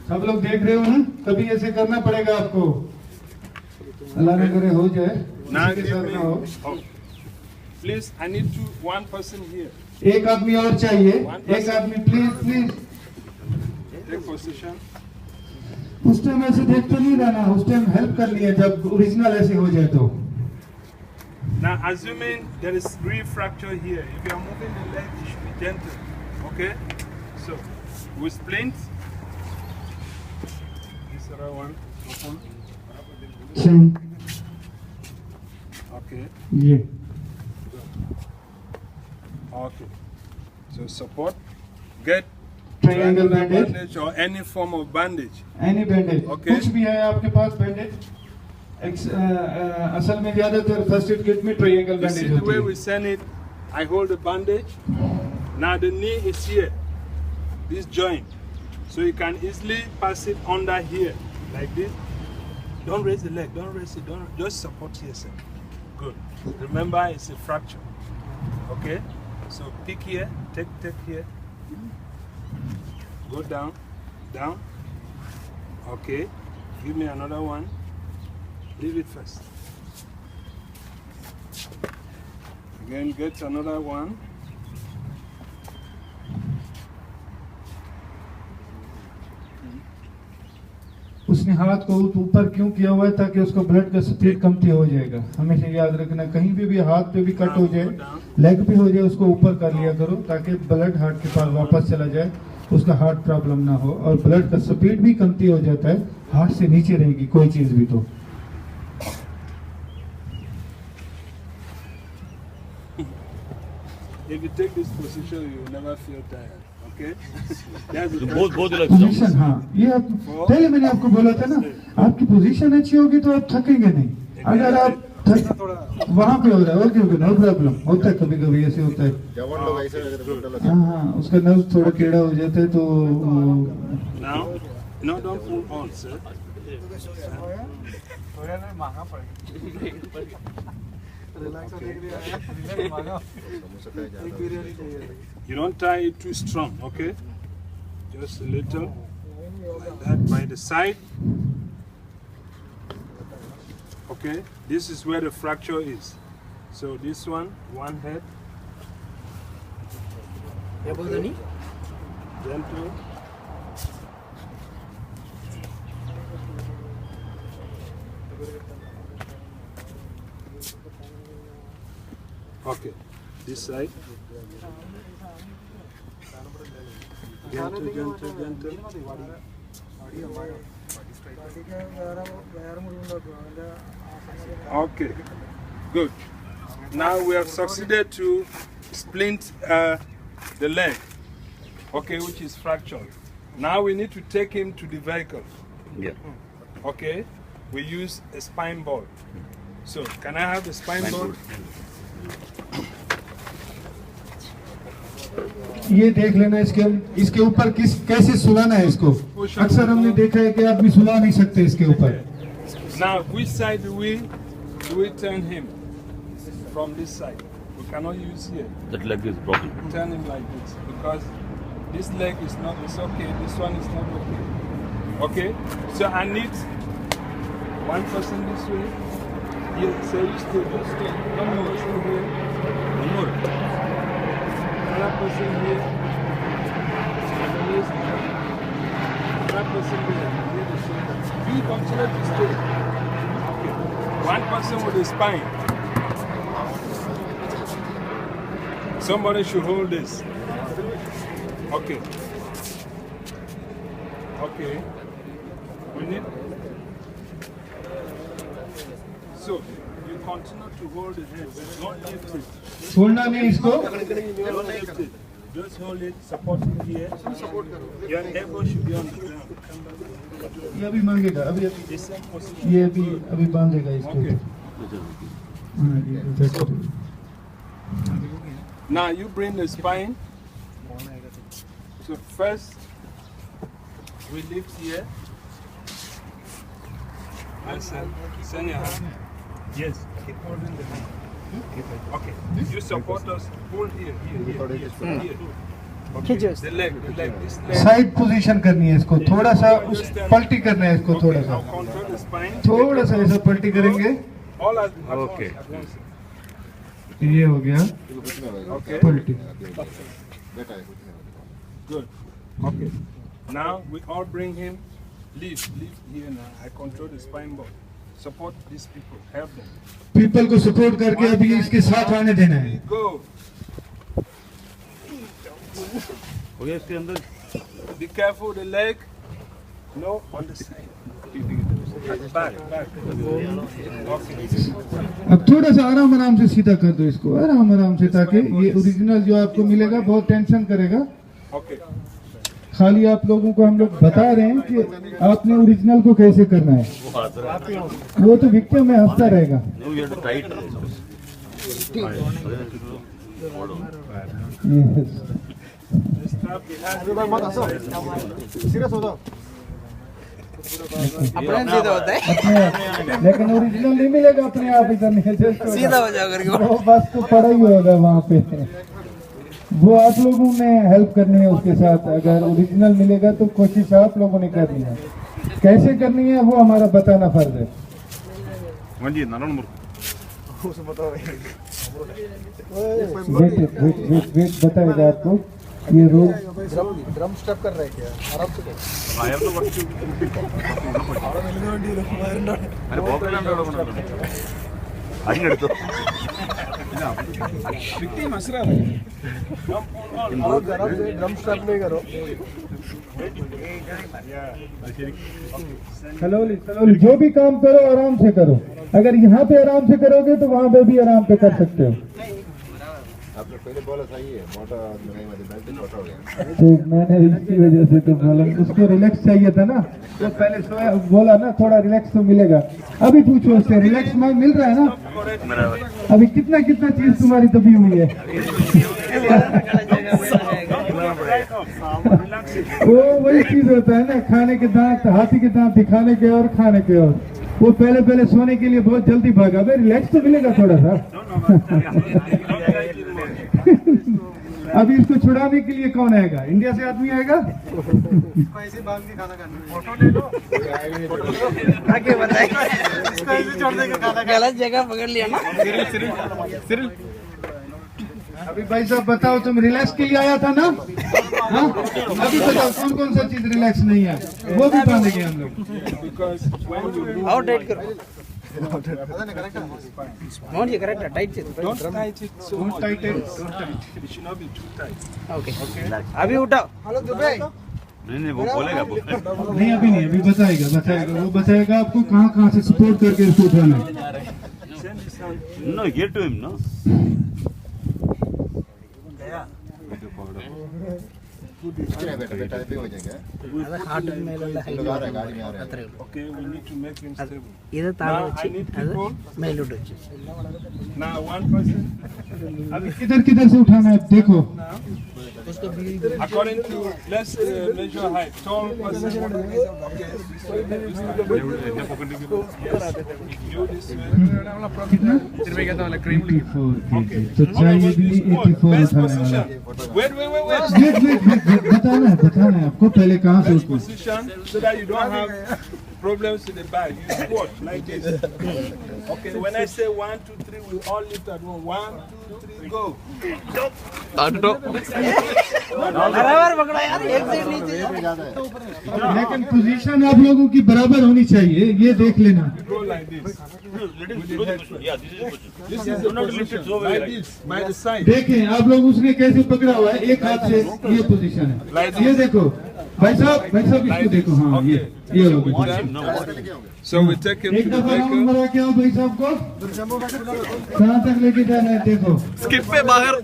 सब लोग देख रहे हो ना, कभी ऐसे करना पड़ेगा आपको. अल्लाह न करे हो जाए. Now किसी के give साथ me. ना हो. Oh. Please, I need one person here. एक आदमी और चाहिए. एक आदमी प्लीज. Take position. उस टाइम ऐसे देखते नहीं रहना. उस टाइम हेल्प कर लिया जब ओरिजिनल ऐसे हो जाए तो. Now, assuming there is real fracture here, if you are moving the leg, it should be gentle. Okay? So, with splints, this other one, open. Okay. ये. Okay. So, support. Get Triangle bandage. or any form of bandage. Any bandage. Okay. कुछ भी है आपके पास bandage. असल में ज्यादातर first aid kit में triangle You see bandage the होती way है. we send it? I hold the bandage. Now the knee is here, this joint. So you can easily pass it under here, like this. Don't raise the leg, don't raise it, just support yourself. Good. Remember, it's a fracture. Okay? So pick here, take here. Go down, down. Okay. Give me another one. Leave it first. Again, get another one. उसने हाथ को ऊपर क्यों किया हुआ है ताकि उसको ब्लड का स्पीड कमती हो जाएगा. हमेशा याद रखना, कहीं भी हाथ पे भी कट हो जाए, लेग पे हो जाए, उसको ऊपर कर लिया करो ताकि ब्लड हार्ट के पास वापस चला जाए, उसका हार्ट प्रॉब्लम ना हो. और ब्लड का स्पीड भी कमती हो जाता है, हार्ट से नीचे रहेगी कोई चीज भी. तो If you take this position, you will never feel tired. Okay? That's the both position. हाँ, ये आप पहले मैंने आपको बोला था ना, आपकी पोजीशन अच्छी होगी तो आप थकेंगे नहीं. अगर आप वहाँ पे हो रहा है, ओके, नो प्रॉब्लम. होता है कभी कभी ऐसे होता है. जवान लोग ऐसे हाँ, उसका नर्व थोड़ा टेढ़ा हो जाता है तो. Now, no, don't pull on, sir. महंगा पड़ेगा. रिलैक्स होने के लिए महंगा. एक बिरयानी चाहिए. You don't tie it too strong, okay? Just a little, like that, by the side. Okay, this is where the fracture is. So this one head. Gentle. Okay, this side. Gentle. Okay, good. Now we have succeeded to splint the leg, okay, which is fractured. Now we need to take him to the vehicle. Yeah. Okay, we use a spine board. So, can I have the spine board? ये देख लेना इसके ऊपर कैसे सुलाना है इसको. अक्सर हमने देखा है कि आदमी सुला नहीं सकते इसके ऊपर. Now, which side do we turn him? From this side. cannot use here. That leg is broken. Turn him like this because this leg is not, it's okay, this one is not okay. Okay? So I need one person this way. Here, so you stay, just stay. One more person here. One more. Another person here. Another person here. Near the shoulder. You continue to stay. Okay. One person with the spine. Somebody should hold this. Okay. Okay. We need. So you continue to hold the head. Don't lift it. छोड़ना नहीं इसको. Don't lift it. Just hold it. Support it here. Your elbow should be on the ground. ये अभी मांगेगा. अभी The same position. ये अभी बांधेगा इसको. Okay. Now you bring the spine. So first we lift here. And send your hand. Yes. Keep holding the hand. Okay. You support us. Pull here. Okay. The leg. This leg. Side position करनी है इसको. थोड़ा सा उस पलटी करना है इसको. थोड़ा सा. Now control the spine. थोड़ा सा ऐसा पलटी करेंगे. All at Okay. once. ये हो गया. Okay. पलटी. Good. Okay. Now we all bring him. Lift here now. I control the spine board. Support these people. Help them. People को सपोर्ट करके अभी इसके साथ आने देना है. Go. हो गया इसके अंदर. Be careful the leg. No, on the side. Back. Okay. अब थोड़ा सा आराम से सीधा कर दो इसको. आराम से ताकि ये ओरिजिनल जो आपको मिलेगा बहुत टेंशन करेगा. Okay. खाली आप लोगों को हम लोग बता रहे हैं कि आपने ओरिजिनल को कैसे करना है. वो तो विक्टिम में हंसता रहेगा. No, you have to tight. Yes. Strap behind. Serious हो जाओ. अपने सीधा होता है. लेकिन ओरिजिनल नहीं मिलेगा अपने आप इधर नहीं. सीधा हो जाओ करके. वो बस तो पड़ा ही होगा वहाँ पे. वो आप लोगों ने हेल्प करनी है उसके साथ. अगर ओरिजिनल मिलेगा तो कोशिश आप लोगों ने करनी है. कैसे करनी है वो हमारा बताना फर्ज है. वेट बताएगा आपको ये रूल. ड्रम स्टेप कर रहे हैं क्या? आराम से करो. अरे बहुत അതിനെടുത്തു ड्रम स्टेप नहीं करो. स्लोली जो भी काम करो आराम से करो. अगर यहाँ पे आराम से करोगे तो वहाँ पे भी आराम पे कर सकते हो. आपने पहले बोला सही है. मोटा बेल्ट छोटा हो गया. तो मैंने इसकी वजह से तो बोला. उसको रिलैक्स चाहिए था ना. तो पहले सोया बोला ना थोड़ा रिलैक्स तो मिलेगा. अभी पूछो उससे रिलैक्स मिल रहा है ना. अभी कितना चीज तुम्हारी दबी हुई है. वो वही चीज होता है ना. खाने के दांत हाथी के दांत दिखाने के और खाने के और. वो पहले सोने के लिए बहुत जल्दी भागा. भाई रिलैक्स तो मिलेगा थोड़ा सा. अभी इसको छुड़ाने के लिए कौन आएगा? इंडिया से आदमी आएगा. ऐसे बांध के खाना खाना. फोटो ले लो. आगे बताएगा. इसको ऐसे छोड़ देंगे खाना. गलत जगह पकड़ लिया ना. सिरिल अभी भाई साहब बताओ तुम रिलैक्स के लिए आया था ना. हाँ अभी बताओ कौन सा चीज रिलैक्स नहीं है वो भी बांधेंगे हम लोग. और टाइट करो. Mount ये करेक्ट है. टाइट से. Don't tight it so much. tight it. Don't tight it. It should not be too tight. Okay. अभी उठाओ. Hello Dubai. नहीं वो बोलेगा नहीं अभी नहीं. अभी बताएगा वो बताएगा आपको कहाँ से सपोर्ट करके इसको उठाना है. Send this hand. No hear to him no बेटा बेटा भी हो जाएगा अगर हार्ट में लल्ला है लोग आ रहे हैं गाड़ी में आ रहे हैं Okay, we need to make him stable. इधर तार Now I వచ్చి need అది people. మేలుడ్ వచ్చి Now one person. किधर किधर से उठाना है देखो According to let's measure height. Tall person. Okay. You this way. तो चाहिए भी 84 Best उठाने वाला position. Wait. वेट बताना है आपको पहले कहाँ से Best उसको position so that you don't have problems in the back. You squat like this. Okay. When I say 1, 2, 3, we all lift at one. 1, 2, 3, go. बराबर पकड़ा यार एक साइड नीचे लेकिन पोजीशन आप लोगों की बराबर होनी चाहिए ये देख लेना Go like this. This is the position. Like this. By the side. देखें आप लोग उसने कैसे पकड़ा हुआ है एक हाथ से ये पोजीशन है ये देखो भाई साहब इसको देखो हाँ ये हो गया So we take him एक to the दफा राउंड vehicle. मरा क्या भाई साहब को कहाँ तक लेके जाना है देखो स्किप पे बाहर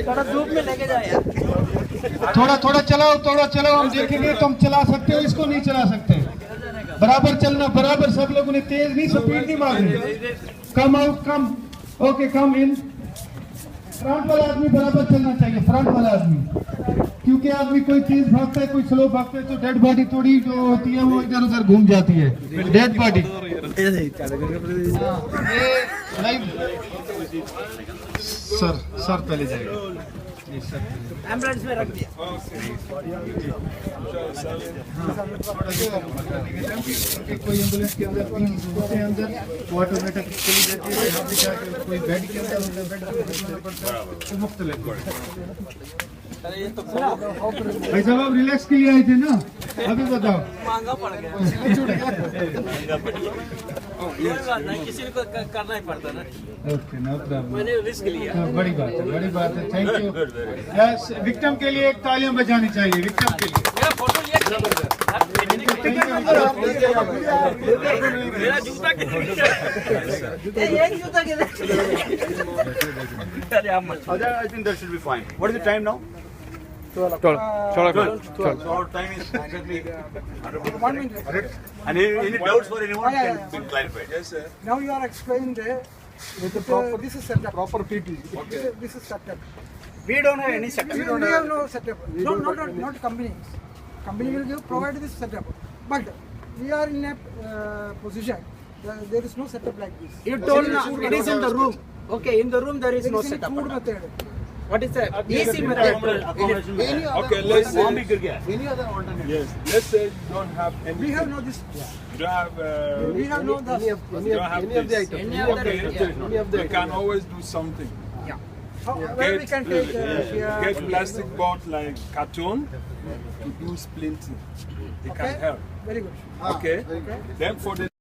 थोड़ा धूप में लेके जाओ यार थोड़ा चलाओ हम देखेंगे तुम चला सकते हो इसको नहीं चला सकते बराबर चलना बराबर सब लोगों ने तेज नहीं स्पीड नहीं मारनी come out come okay come in front वाला आदमी बराबर चलना चाहिए फ्रंट वाला आदमी क्योंकि आदमी कोई तेज भागता है कोई स्लो भागता है तो डेड बॉडी थोड़ी जो होती है वो इधर उधर घूम जाती है डेड बॉडी सर पहले जाएगा एम्बुलेंस में रख दिया कोई एम्बुलेंस के अंदर उसके अंदर वो ऑटोमेटिक चली जाती है यहाँ पे जाके कोई बेड के अंदर होता है बेड पे बैठना पड़ता है तो मुख्तलिफ भाई साहब आप रिलैक्स के लिए आए थे ना अभी बताओ महंगा पड़ गया किसी को करना ही पड़ता ना ओके नो प्रॉब्लम मैंने रिस्क लिया बड़ी बात है थैंक यू यस विक्टिम के लिए एक तालियां बजानी चाहिए विक्टिम के लिए मेरा फोटो लिया मेरा जूता एक जूता किधर अरे आप मत I think that should be fine. What is the time now? 12. So our time is exactly 1 minute. And any doubts for anyone can be clarified. Yes, sir. Now you are explaining with the proper. This is setup. Proper PT. Okay. This is setup. We don't have any setup. We have no setup. Not company. Company will provide this setup, but we are in a position. There is no setup like this. You told now it is in the room. Okay, in the room there is no There is a setup. food method. What is that? AC method. Okay, let's say. Any other alternate? Yes. Let's say you don't have any. We have no this. You don't have. We have no this. You don't have this. Any other Okay. yeah. We can always do something. Where we can take. Get plastic board like carton to do splinting. It can help. Very good. Okay. Then for the